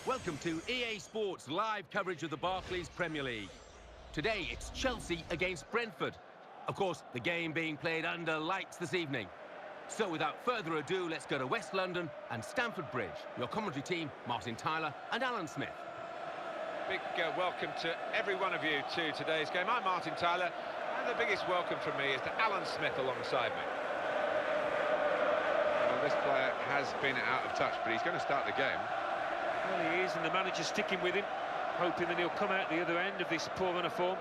Welcome to EA Sports live coverage of the Barclays Premier League. Today it's Chelsea against Brentford. Of course, the game being played under lights this evening. So without further ado, let's go to West London and Stamford Bridge. Your commentary team, Martin Tyler and Alan Smith. Big welcome to every one of you to today's game. I'm Martin Tyler, And the biggest welcome from me is to Alan Smith alongside me. Well, this player has been out of touch, but he's going to start the game. Well, he is, and the manager's sticking with him, hoping that he'll come out the other end of this poor run of form.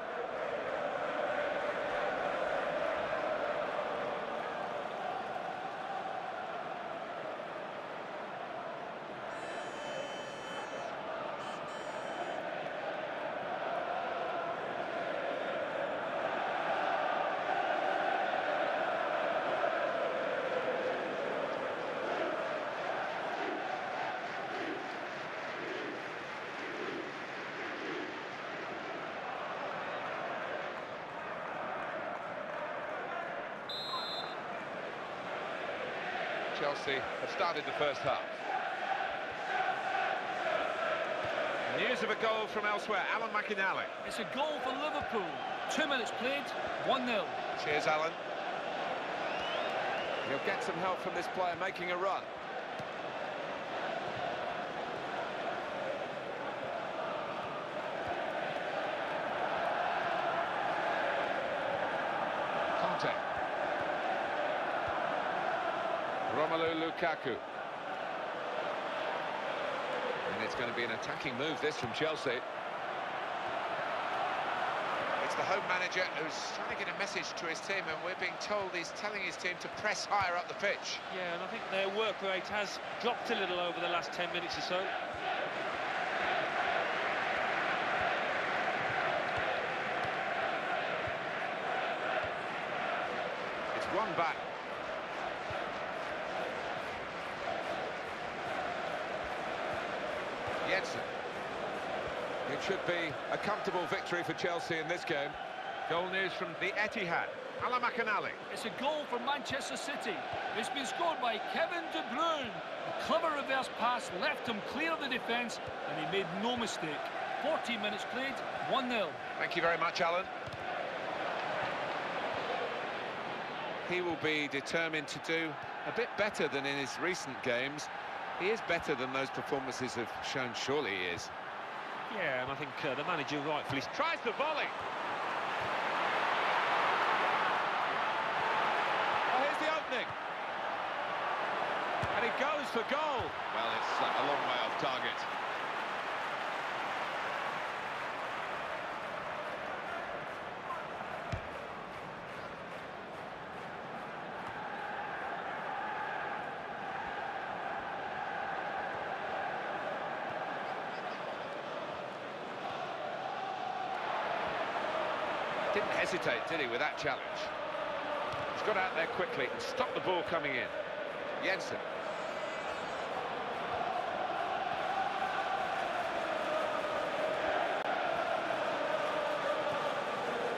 Chelsea have started the first half. News of a goal from elsewhere, Alan McInally. It's a goal for Liverpool. 2 minutes played, 1-0. Cheers, Alan. He'll get some help from this player making a run. Conte. Romelu Lukaku. And it's going to be an attacking move, this, from Chelsea. It's the home manager who's trying to get a message to his team, and we're being told he's telling his team to press higher up the pitch. Yeah, and I think their work rate has dropped a little over the last 10 minutes or so. It's one back. Jensen. It should be a comfortable victory for Chelsea in this game. Goal news from the Etihad. Alan McInally. It's a goal for Manchester City. It's been scored by Kevin De Bruyne. A clever reverse pass left him clear of the defence, and he made no mistake. 14 minutes played, 1-0. Thank you very much, Alan. He will be determined to do a bit better than in his recent games. He is better than those performances have shown, surely he is. Yeah, and I think the manager rightfully Tries the volley. Oh, here's the opening. And he goes for goal. Well, it's a long way off target. Didn't hesitate, did he, with that challenge? He's got out there quickly and stopped the ball coming in. Jensen.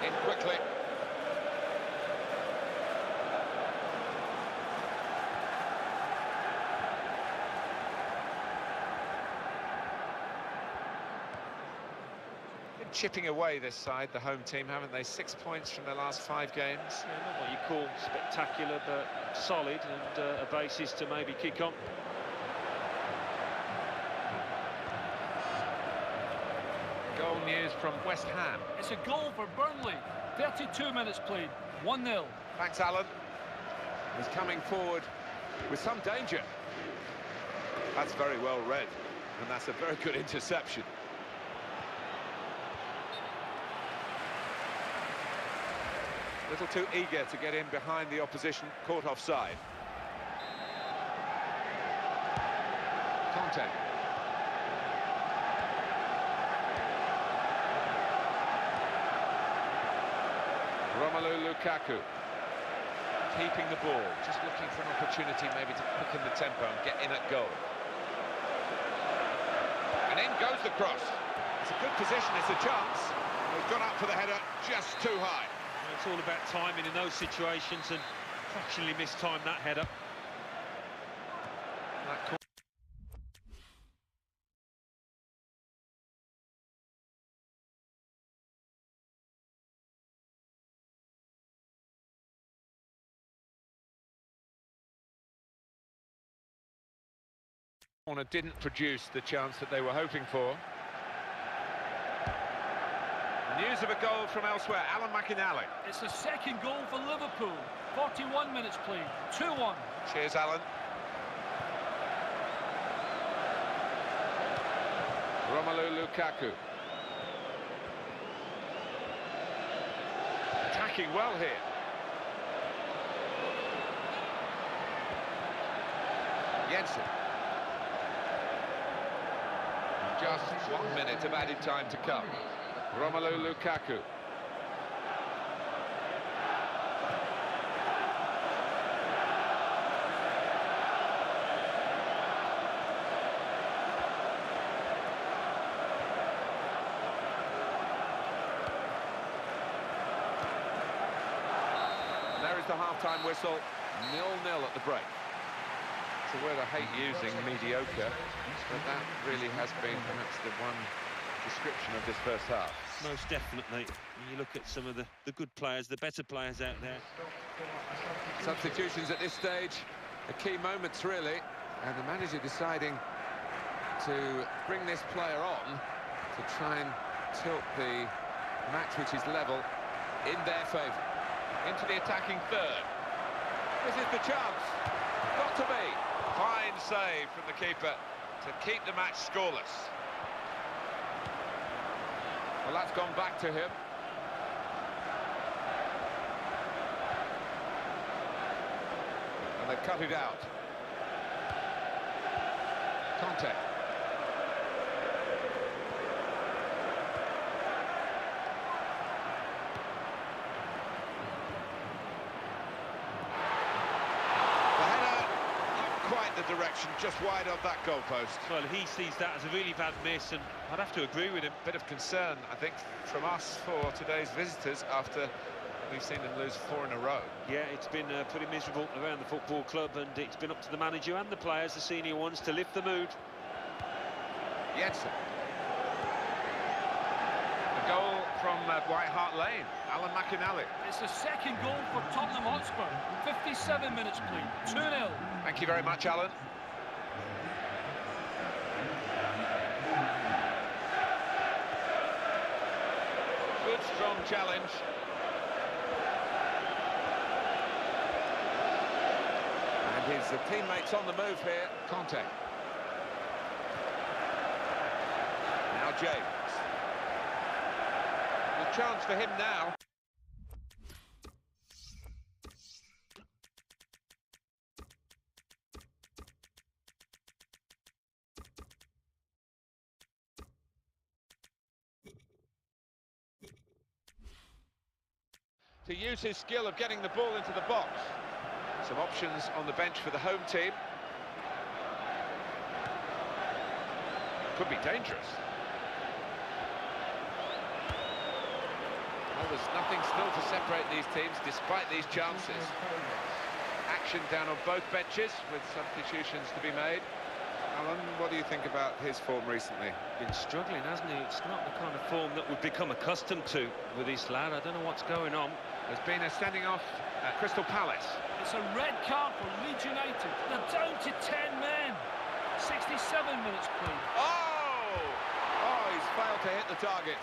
In quickly. Chipping away this side, the home team, haven't they? 6 points from their last 5 games. Yeah, not what you call spectacular, but solid, and a basis to maybe kick on. Goal news from West Ham. It's a goal for Burnley. 32 minutes played, 1-0. Thanks, Alan. He's coming forward with some danger. That's very well read, and that's a very good interception. A little too eager to get in behind the opposition, caught offside. Conte. Romelu Lukaku. Keeping the ball, just looking for an opportunity maybe to quicken the tempo and get in at goal. And in goes the cross. It's a good position, it's a chance. We've gone up for the header, just too high. It's all about timing in those situations, and fractionally mistimed that header. Corner didn't produce the chance that they were hoping for. News news of a goal from elsewhere. Alan McInally. It's the second goal for Liverpool. 41 minutes played. 2-1. Cheers, Alan. Romelu Lukaku. Attacking well here. Jensen. Just 1 minute of added time to come. Romelu Lukaku. There is the half-time whistle. 0-0 at the break. It's a word I hate using, mediocre, but that really has been perhaps the one description of this first half. Most definitely. When you look at some of the good players, the better players out there. Substitutions at this stage, the key moments really, and the manager deciding to bring this player on to try and tilt the match, which is level, in their favour. Into the attacking third. This is the chance. Got to be. Fine save from the keeper to keep the match scoreless. Well, that's gone back to him. And they cut it out. Conte. The direction just wide of that goalpost. Well, he sees that as a really bad miss, and I'd have to agree with him. Bit of concern, I think, from us for today's visitors after we've seen them lose 4 in a row. Yeah, it's been pretty miserable around the football club, and it's been up to the manager and the players, the senior ones, to lift the mood. Jensen. A goal from White Hart Lane, Alan McInally. It's the second goal for Tottenham Hotspur. 57 minutes played. 2-0. Thank you very much, Alan. Good, strong challenge. And his teammates on the move here. Conte. Now James. The chance for him now. To use his skill of getting the ball into the box. Some options on the bench for the home team. Could be dangerous. Well, there's nothing still to separate these teams despite these chances. Action down on both benches with substitutions to be made. Alan, what do you think about his form recently? Been struggling, hasn't he? It's not the kind of form that we've become accustomed to with this lad. I don't know what's going on. There's been a sending off at Crystal Palace. It's a red card for Leeds United. They're down to 10 men. 67 minutes played. Oh, he's failed to hit the target.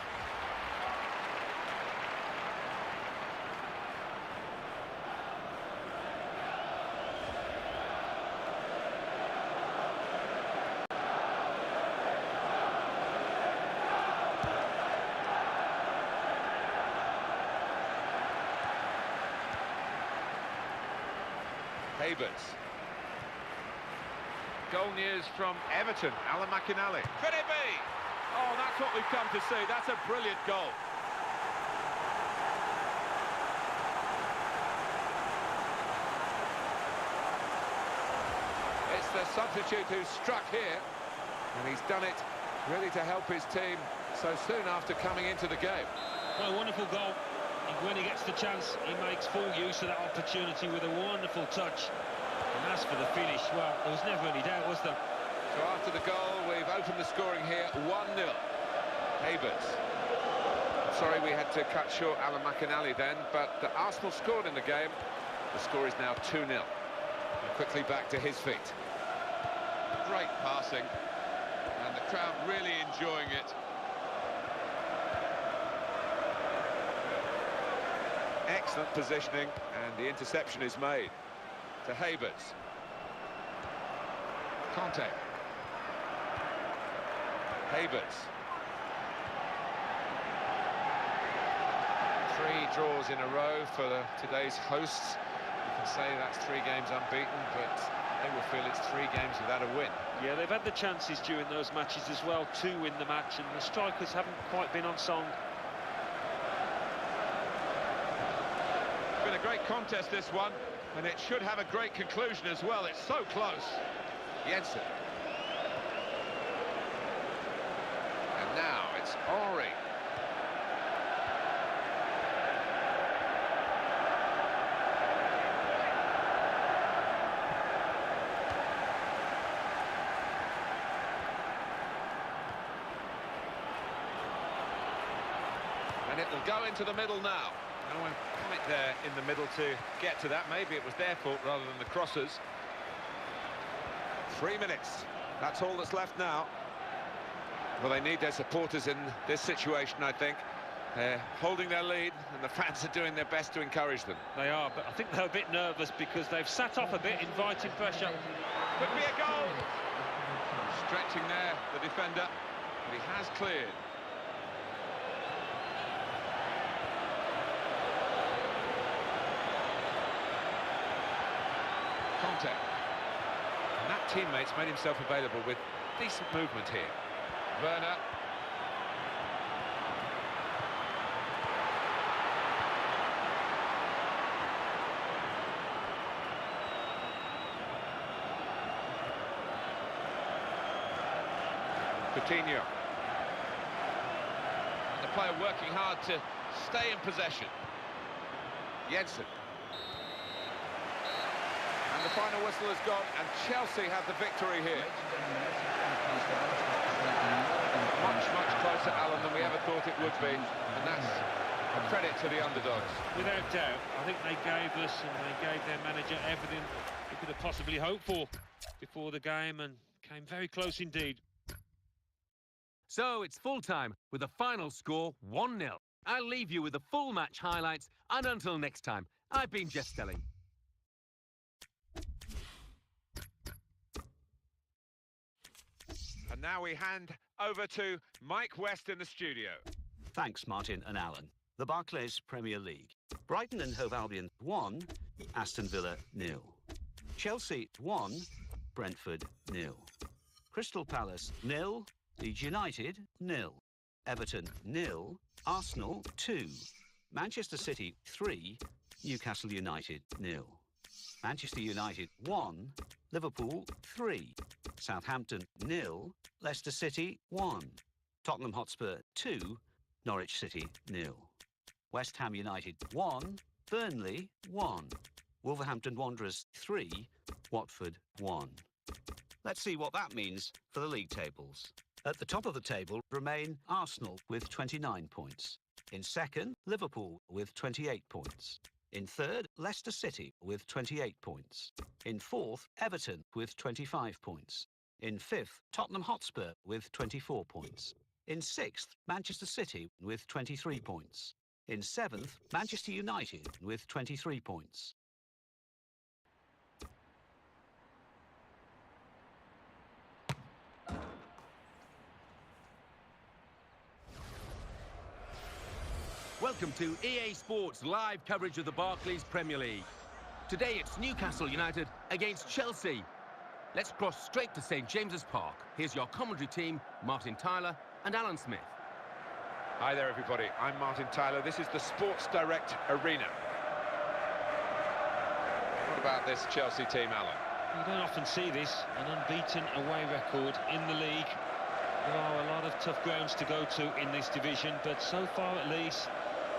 Goal news from Everton, Alan McInally. Could it be? Oh, that's what we've come to see. That's a brilliant goal. It's the substitute who's struck here, and he's done it really to help his team so soon after coming into the game. Well, wonderful goal. When he gets the chance, he makes full use of that opportunity with a wonderful touch. And as for the finish, well, there was never any doubt, was there? So after the goal, we've opened the scoring here, 1-0. Havertz. Sorry we had to cut short Alan McInally then, but Arsenal scored in the game. The score is now 2-0. And quickly back to his feet. Great passing, and the crowd really enjoying it. Excellent positioning, and the interception is made to Havertz. Conte. Havertz. 3 draws in a row for today's hosts. You can say that's 3 games unbeaten, but they will feel it's 3 games without a win. Yeah, they've had the chances during those matches as well to win the match, and the strikers haven't quite been on song. It's been a great contest, this one, and it should have a great conclusion as well. It's so close. Jensen. And now it's Henry. And it will go into the middle now. No one quite there in the middle to get to that. Maybe it was their fault rather than the crossers. 3 minutes. That's all that's left now. Well, they need their supporters in this situation, I think. They're holding their lead, and the fans are doing their best to encourage them. They are, but I think they're a bit nervous because they've sat off a bit, inviting pressure. Could be a goal. Stretching there, the defender, but he has cleared. Conte. And that teammate's made himself available with decent movement here. Werner. Coutinho. And the player working hard to stay in possession. Jensen. And the final whistle has gone, and Chelsea have the victory here. Much, much closer, Alan, than we ever thought it would be, and that's a credit to the underdogs. Without doubt, I think they gave us and they gave their manager everything they could have possibly hoped for before the game, and came very close indeed. So it's full time with the final score 1-0. I'll leave you with the full match highlights, and until next time, I've been Jeff Stelling. And now we hand over to Mike West in the studio. Thanks, Martin and Alan. The Barclays Premier League. Brighton and Hove Albion 1, Aston Villa 0. Chelsea 1, Brentford 0. Crystal Palace 0, Leeds United 0. Everton 0, Arsenal 2. Manchester City 3, Newcastle United 0. Manchester United 1, Liverpool 3. Southampton 0, Leicester City 1. Tottenham Hotspur 2, Norwich City 0. West Ham United 1, Burnley 1. Wolverhampton Wanderers 3, Watford 1. Let's see what that means for the league tables. At the top of the table remain Arsenal with 29 points. In second, Liverpool with 28 points. In third, Leicester City with 28 points. In fourth, Everton with 25 points. In fifth, Tottenham Hotspur with 24 points. In sixth, Manchester City with 23 points. In seventh, Manchester United with 23 points. Welcome to EA Sports live coverage of the Barclays Premier League. Today it's Newcastle United against Chelsea. Let's cross straight to St James's Park. Here's your commentary team, Martin Tyler and Alan Smith. Hi there, everybody. I'm Martin Tyler. This is the Sports Direct Arena. What about this Chelsea team, Alan? You don't often see this, an unbeaten away record in the league. There are a lot of tough grounds to go to in this division, but so far at least,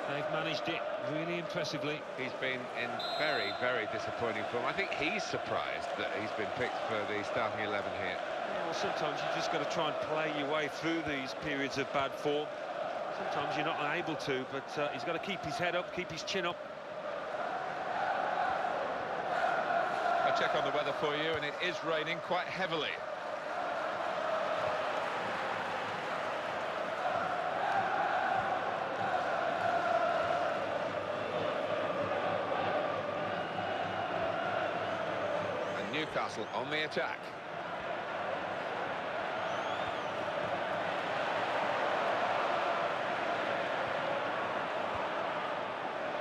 they've managed it really impressively. He's been in very, very disappointing form. I think he's surprised that he's been picked for the starting 11 here. Yeah, well, sometimes you just got to try and play your way through these periods of bad form. Sometimes you're not able to, but he's got to keep his head up, keep his chin up. I'll check on the weather for you, and it is raining quite heavily. Newcastle on the attack.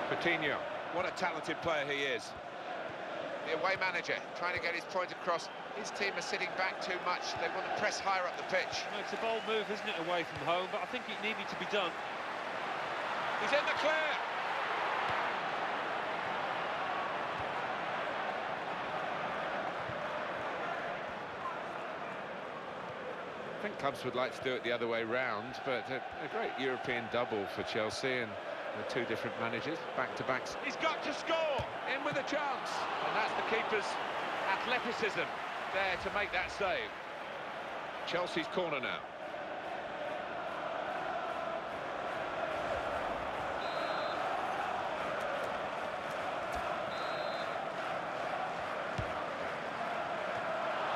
Coutinho, what a talented player he is. The away manager trying to get his point across. His team are sitting back too much. They want to press higher up the pitch. Well, it's a bold move, isn't it, away from home, but I think it needed to be done. He's in the clear. I think clubs would like to do it the other way round, but a great European double for Chelsea and the two different managers, back-to-backs. He's got to score! In with a chance! And that's the keeper's athleticism there to make that save. Chelsea's corner now.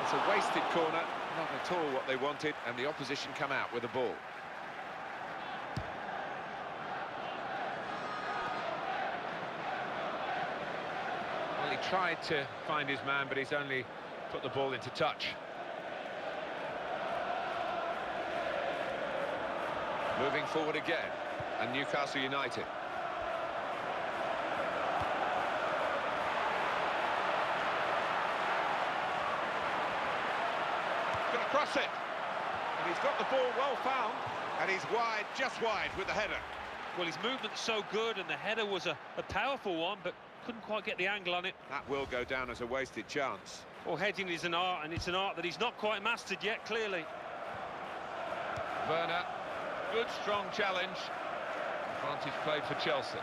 It's a wasted corner, not at all what they wanted, and the opposition come out with the ball. Well, he tried to find his man, but he's only put the ball into touch. Moving forward again, and Newcastle United. Gonna cross it, and he's got the ball well found, and he's wide, just wide with the header. Well, his movement's so good, and the header was a powerful one, but couldn't quite get the angle on it. That will go down as a wasted chance. Well, heading is an art, and it's an art that he's not quite mastered yet, clearly. Werner, good strong challenge. Advantage played for Chelsea.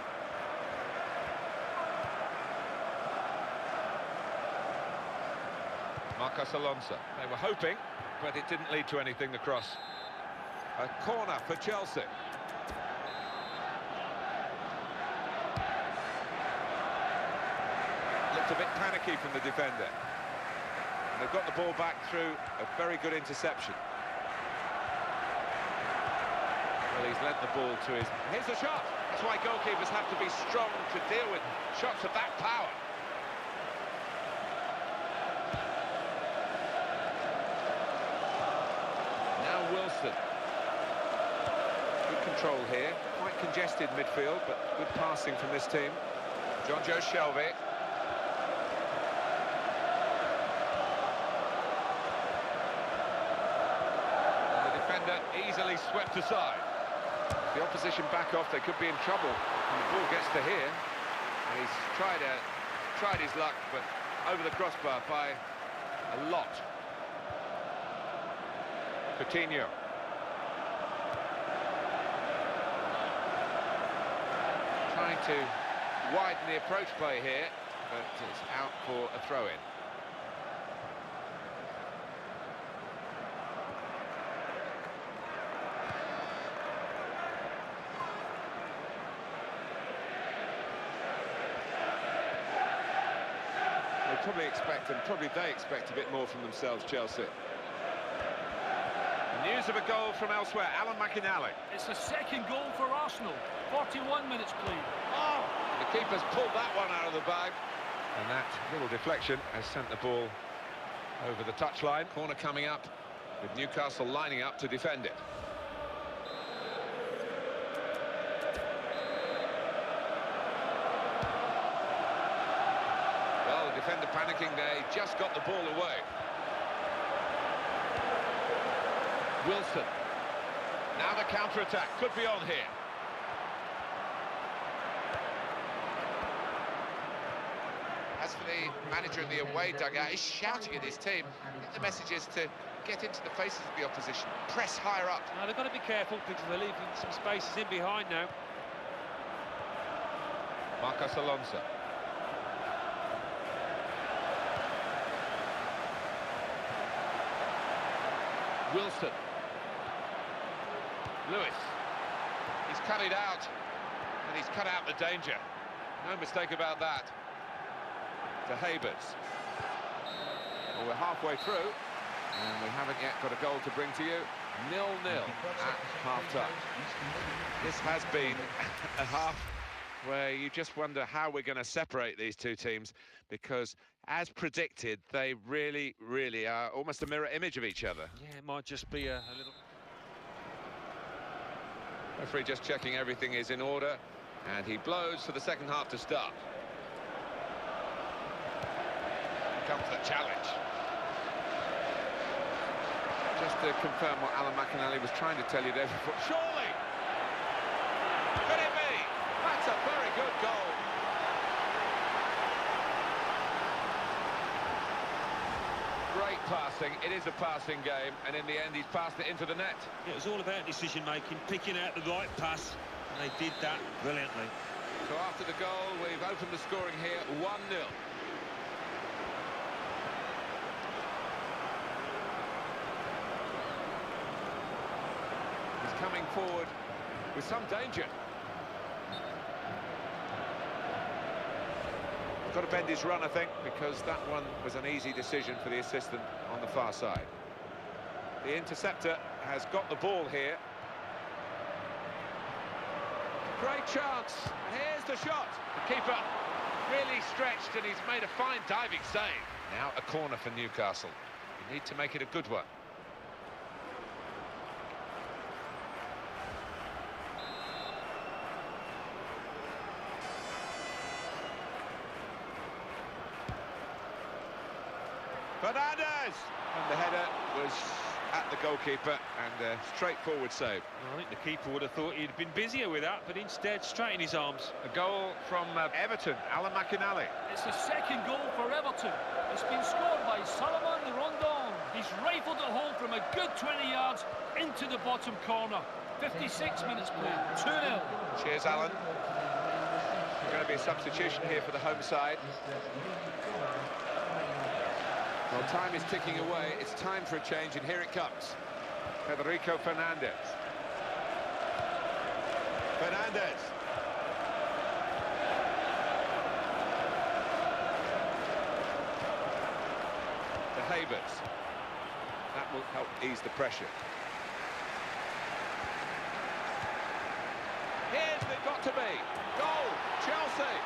Marcos Alonso. They were hoping, but it didn't lead to anything, the cross. A corner for Chelsea. Looked a bit panicky from the defender. And they've got the ball back through a very good interception. Well, he's lent the ball to his... Here's the shot! That's why goalkeepers have to be strong to deal with shots of that power. Now Wilson. Good control here. Quite congested midfield, but good passing from this team. John Joe Shelby. And the defender easily swept aside. The opposition back off, they could be in trouble. And the ball gets to here. And he's tried his luck, but over the crossbar by a lot. Coutinho. Trying to widen the approach play here, but it's out for a throw-in. Probably expect, and probably they expect a bit more from themselves, Chelsea. News of a goal from elsewhere, Alan McInally. It's the second goal for Arsenal. 41 minutes played. Oh! The keeper's pulled that one out of the bag. And that little deflection has sent the ball over the touchline. Corner coming up, with Newcastle lining up to defend it. Defender panicking there, he just got the ball away. Wilson. Now the counter-attack could be on here. As for the manager in the away dugout, he's shouting at his team. The message is to get into the faces of the opposition, press higher up. Now, they've got to be careful because they're leaving some spaces in behind now. Marcos Alonso. Wilson. Lewis. He's cut it out, and he's cut out the danger. No mistake about that. To Haberts. Well, we're halfway through, and we haven't yet got a goal to bring to you. 0-0 at half-time. This has been a half where you just wonder how we're going to separate these two teams, because, as predicted, they really, really are almost a mirror image of each other. Yeah, it might just be a little... Referee just checking everything is in order, and he blows for the second half to start. Here comes the challenge. Just to confirm what Alan McInally was trying to tell you there before. Surely! Could it be? That's a very good goal. Great passing. It is a passing game, and in the end he's passed it into the net. It was all about decision-making, picking out the right pass, and they did that brilliantly. So after the goal, we've opened the scoring here, 1-0. He's coming forward with some danger. Got to bend his run, I think, because that one was an easy decision for the assistant on the far side. The interceptor has got the ball here. Great chance, and here's the shot. The keeper really stretched, and he's made a fine diving save. Now a corner for Newcastle. You need to make it a good one. Fernandez! And the header was at the goalkeeper, and a straightforward save. I think the keeper would have thought he'd been busier with that, but instead straight in his arms. A goal from Everton, Alan McInally. It's the second goal for Everton. It's been scored by Salomon Rondon. He's rifled it home from a good 20 yards into the bottom corner. 56 minutes played, 2-0. Cheers, Alan. Going to be a substitution here for the home side. Well, time is ticking away. It's time for a change, and here it comes. Federico Fernandez. Fernandez. The Havers. That will help ease the pressure. Here's the got to be. Goal, Chelsea.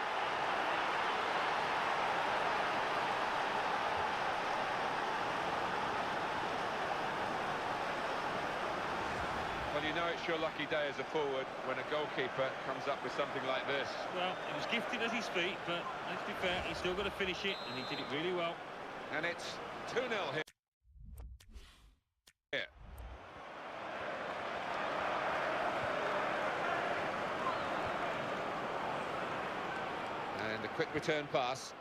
Well, you know it's your lucky day as a forward when a goalkeeper comes up with something like this. Well, he was gifted at his feet, but let's be fair, he's still got to finish it, and he did it really well. And it's 2-0 here. And a quick return pass.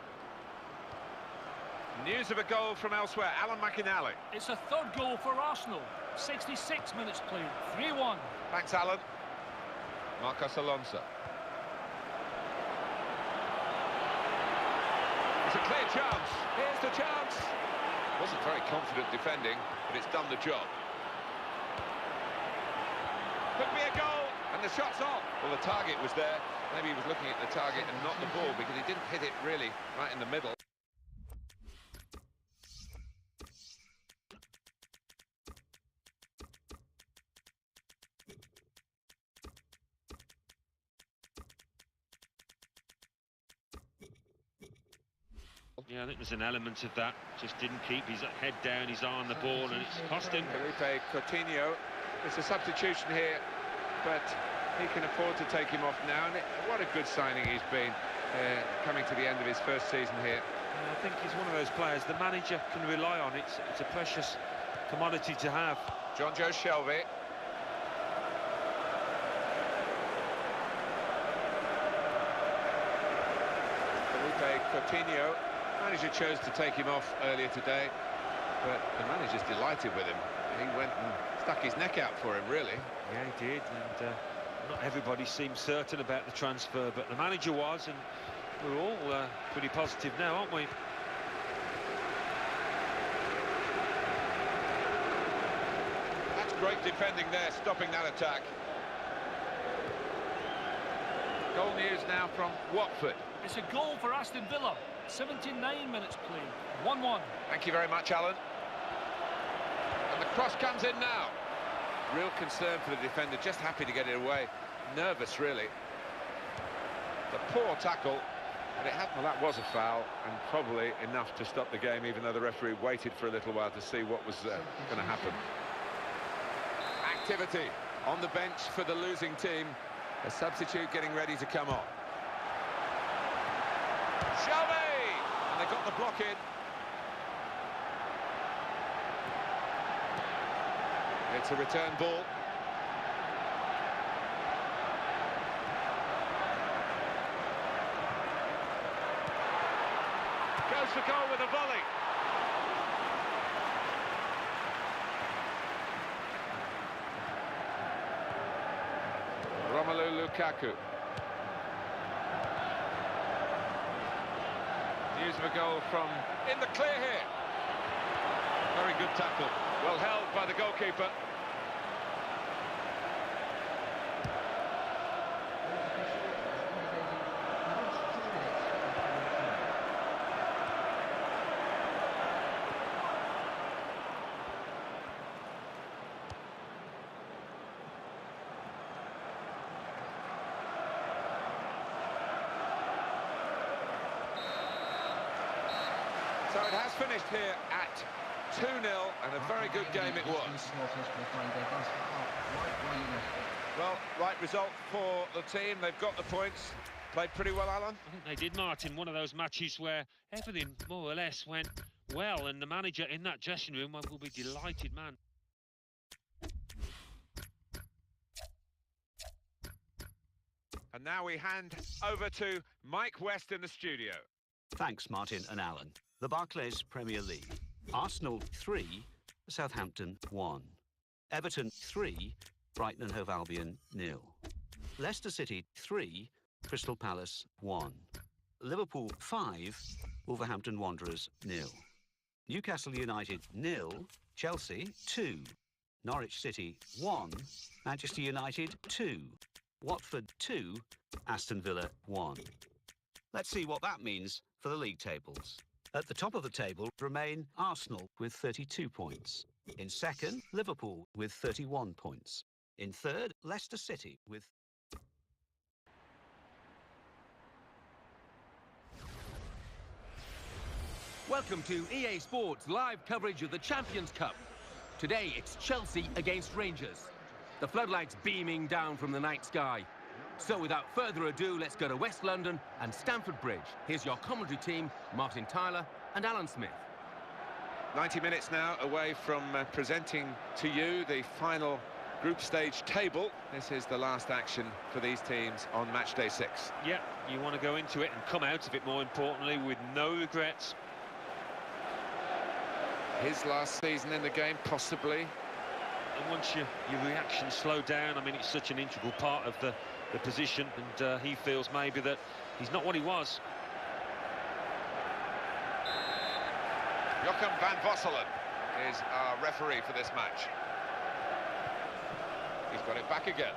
News of a goal from elsewhere, Alan McInally. It's a third goal for Arsenal. 66 minutes played, 3-1. Thanks, Alan. Marcos Alonso. It's a clear chance. Here's the chance. Wasn't very confident defending, but it's done the job. Could be a goal, and the shot's on. Well, the target was there. Maybe he was looking at the target and not the ball, because he didn't hit it really right in the middle. Yeah, I think there's an element of that. Just didn't keep his head down, his eye on the ball, and it's cost him. Felipe Coutinho. It's a substitution here, but he can afford to take him off now. And what a good signing he's been, coming to the end of his first season here. Yeah, I think he's one of those players the manager can rely on. It's a precious commodity to have. John Joe Shelby. Felipe Coutinho. Manager chose to take him off earlier today, but the manager's delighted with him. He went and stuck his neck out for him, really. Yeah, he did, and not everybody seemed certain about the transfer, but the manager was, and we're all pretty positive now, aren't we? That's great defending there, stopping that attack. Goal news now from Watford. It's a goal for Aston Villa. 79 minutes played, 1-1. Thank you very much, Alan. And the cross comes in now. Real concern for the defender, just happy to get it away. Nervous, really. The poor tackle, but it happened. Well, that was a foul, and probably enough to stop the game, even though the referee waited for a little while to see what was going to happen. Activity on the bench for the losing team. A substitute getting ready to come on. Shelby! And they got the block in. It's a return ball. Goes for goal with a volley. Romelu Lukaku. News of a goal from in the clear here. Very good tackle. Well held by the goalkeeper. So it has finished here at 2-0, and a very good game it was. Well, right result for the team. They've got the points. Played pretty well, Alan. I think they did, Martin. One of those matches where everything more or less went well, and the manager in that dressing room will be delighted, man. And now we hand over to Mike West in the studio. Thanks, Martin and Alan. The Barclays Premier League. Arsenal 3, Southampton 1. Everton 3, Brighton and Hove Albion 0. Leicester City 3, Crystal Palace 1. Liverpool 5, Wolverhampton Wanderers 0. Newcastle United 0, Chelsea 2. Norwich City 1, Manchester United 2. Watford 2, Aston Villa 1. Let's see what that means for the league tables. At the top of the table remain Arsenal with 32 points. In second, Liverpool with 31 points. In third, Leicester City with... Welcome to EA Sports live coverage of the Champions Cup. Today it's Chelsea against Rangers. The floodlights beaming down from the night sky. So without further ado, let's go to West London and Stamford Bridge. Here's your commentary team, Martin Tyler and Alan Smith. 90 minutes now away from presenting to you the final group stage table. This is the last action for these teams on match day 6. Yeah, you want to go into it and come out of it, more importantly, with no regrets. His last season in the game, possibly. And once your reactions slow down, I mean, it's such an integral part of the position, and he feels maybe that he's not what he was. Joachim van Vosselen is our referee for this match. He's got it back again.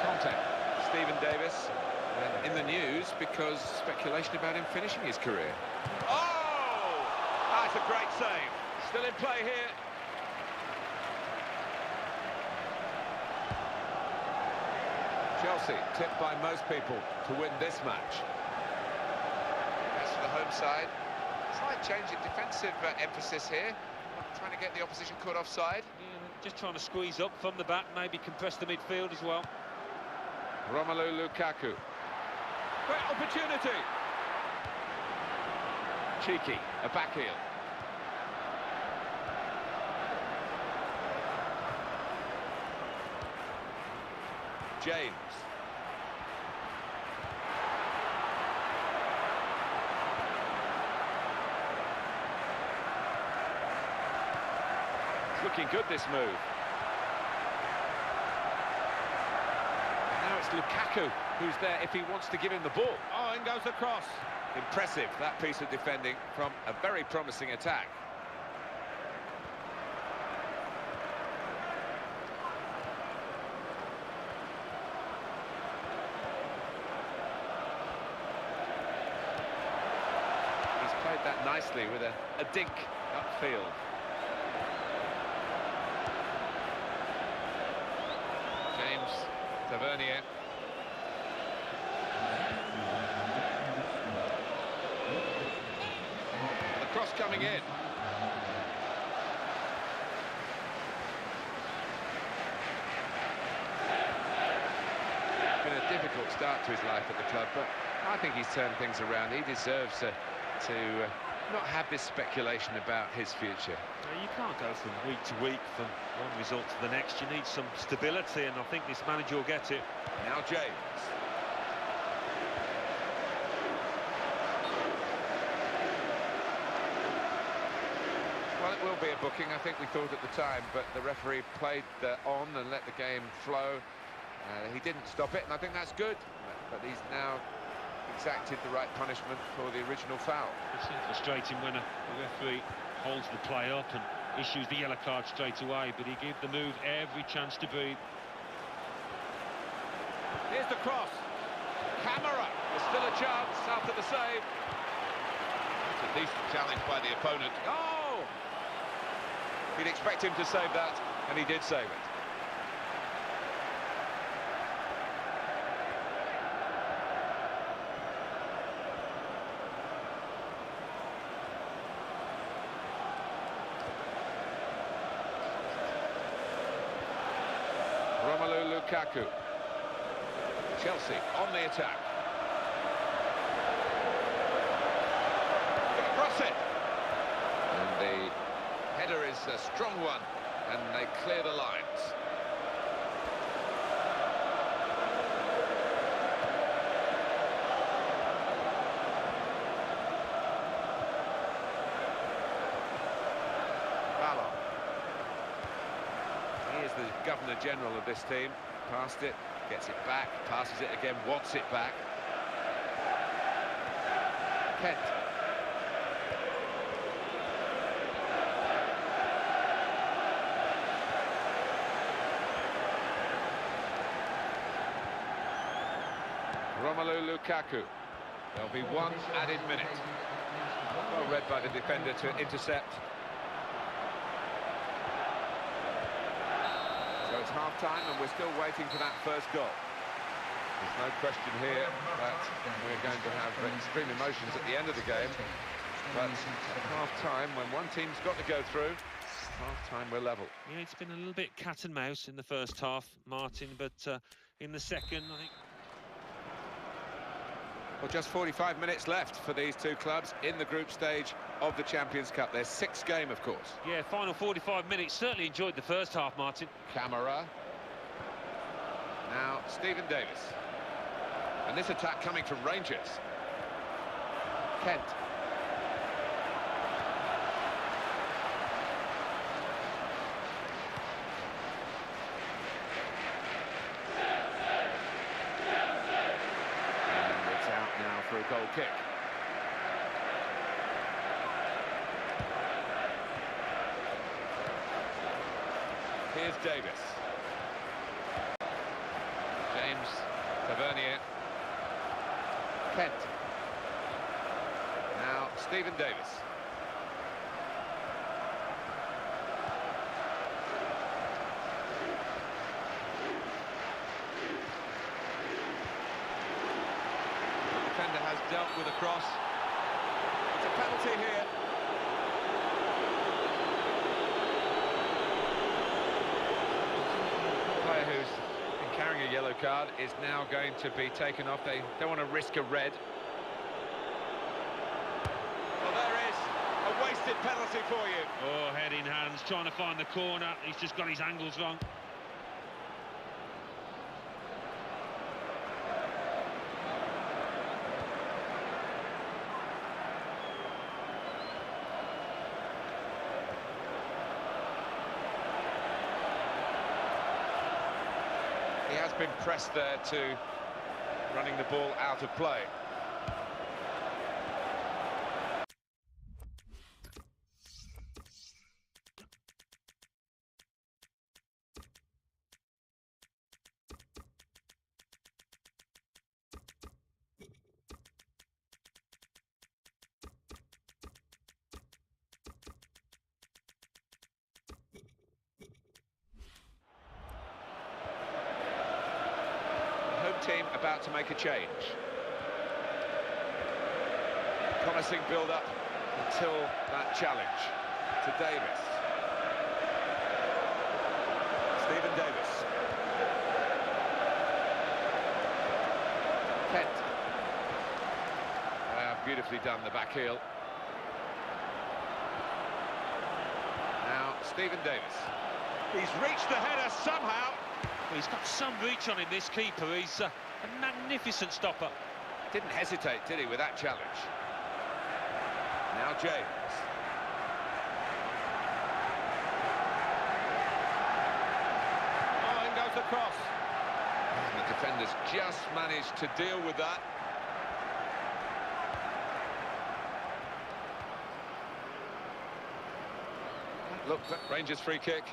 Conte, Stephen Davis, in the news because speculation about him finishing his career. Oh! That's a great save. Still in play here. Chelsea tipped by most people to win this match. As for the home side, slight change in defensive emphasis here. Trying to get the opposition caught offside. Yeah, just trying to squeeze up from the back, maybe compress the midfield as well. Romelu Lukaku. Great opportunity. Cheeky, a back heel. James. It's looking good, this move. Now it's Lukaku who's there if he wants to give him the ball. Oh, in goes the cross. Impressive, that piece of defending from a very promising attack. He's played that nicely with a dink upfield. James Tavernier. The cross coming in. Been a difficult start to his life at the club, but I think he's turned things around. He deserves to not have this speculation about his future. You can't go from week to week, from one result to the next. You need some stability, and I think this manager will get it. Now James. Well, it will be a booking, I think we thought at the time, but the referee played on and let the game flow. He didn't stop it, and I think that's good. But he's now exacted the right punishment for the original foul. It's frustrating when a referee holds the play up and issues the yellow card straight away, but he gave the move every chance to breathe. Here's the cross. Camera. There's still a chance after the save. That's a decent challenge by the opponent. Oh! You'd expect him to save that, and he did save it. Lukaku. Chelsea on the attack. Across it. And the header is a strong one, and they clear the lines. Ballon. He is the Governor-General of this team. Passed it, gets it back, passes it again, wants it back. Kent. Romelu Lukaku. There'll be one added minute. Well read by the defender to intercept. So it's half-time, and we're still waiting for that first goal. There's no question here that we're going to have extreme emotions at the end of the game. But at half-time, when one team's got to go through, half-time we're level. Yeah, it's been a little bit cat and mouse in the first half, Martin, but in the second, I think... Well, just 45 minutes left for these two clubs in the group stage of the Champions Cup. Their sixth game, of course. Yeah, final 45 minutes. Certainly enjoyed the first half, Martin. Camera. Now, Stephen Davis. And this attack coming from Rangers. Kent. For a goal kick. Here's Davis. James Tavernier. Kent. Now Stephen Davis. Has dealt with a cross. It's a penalty here. The player who's been carrying a yellow card is now going to be taken off. They don't want to risk a red. Well, there is a wasted penalty for you. Oh, head in hands, trying to find the corner. He's just got his angles wrong. He has been pressed there to running the ball out of play. team about to make a change. Promising build-up until that challenge to Davis. Stephen Davis. Kent. Beautifully done, the back heel. Now, Stephen Davis. He's reached the header somehow. He's got some reach on him, this keeper. He's a magnificent stopper. Didn't hesitate, did he, with that challenge? Now James. Oh, in goes the cross. And the defenders just managed to deal with that. Look, Rangers free kick.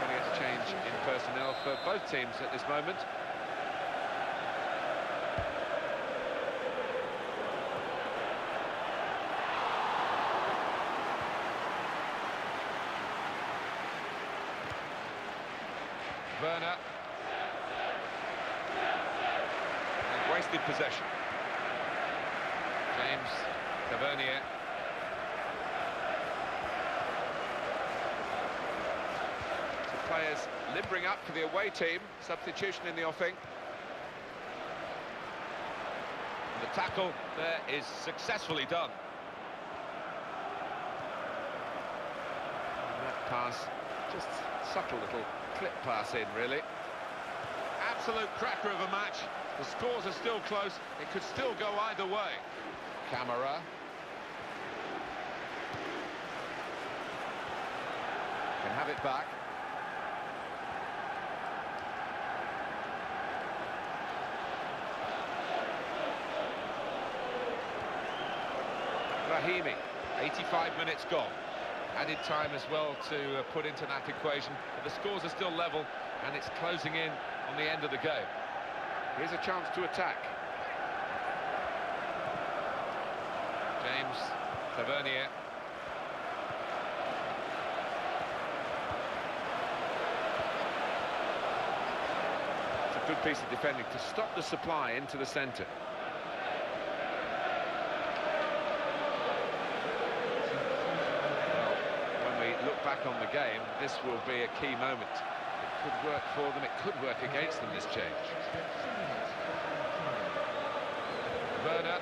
Really a change in personnel for both teams at this moment. Werner. Wasted possession. James Tavernier. So players limbering up for the away team. Substitution in the offing. And the tackle there is successfully done. And that pass, just subtle little clip pass in, really. Absolute cracker of a match. The scores are still close. It could still go either way. Camara. Can have it back. Rahimi. 85 minutes gone. Added time as well to put into that equation. But the scores are still level, and it's closing in on the end of the game. Here's a chance to attack. James Tavernier. It's a good piece of defending to stop the supply into the centre. Well, when we look back on the game, this will be a key moment. It could work for them, it could work against them, this change. Werner.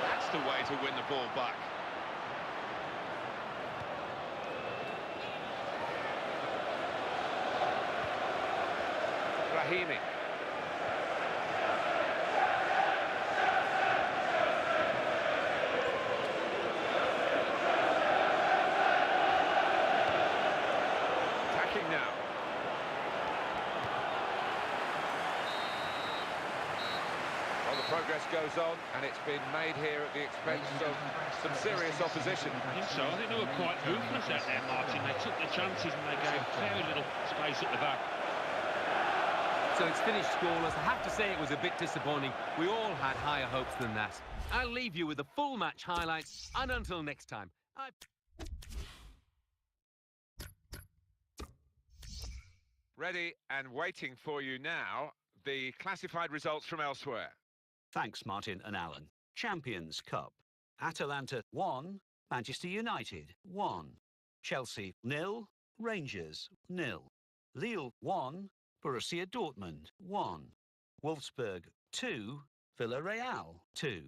That's the way to win the ball back. Rahimi. Attacking now. Well, the progress goes on, and it's been made here at the expense of some serious opposition. I think so. I think they were quite ruthless out there, Martin. They took the chances and they gave very little space at the back. So it's finished scoreless. I have to say it was a bit disappointing. We all had higher hopes than that. I'll leave you with the full match highlights, and until next time. Ready and waiting for you now, the classified results from elsewhere. Thanks, Martin and Alan. Champions Cup. Atalanta 1, Manchester United 1, Chelsea 0, Rangers 0, Lille 1, Borussia Dortmund 1, Wolfsburg 2, Villarreal 2.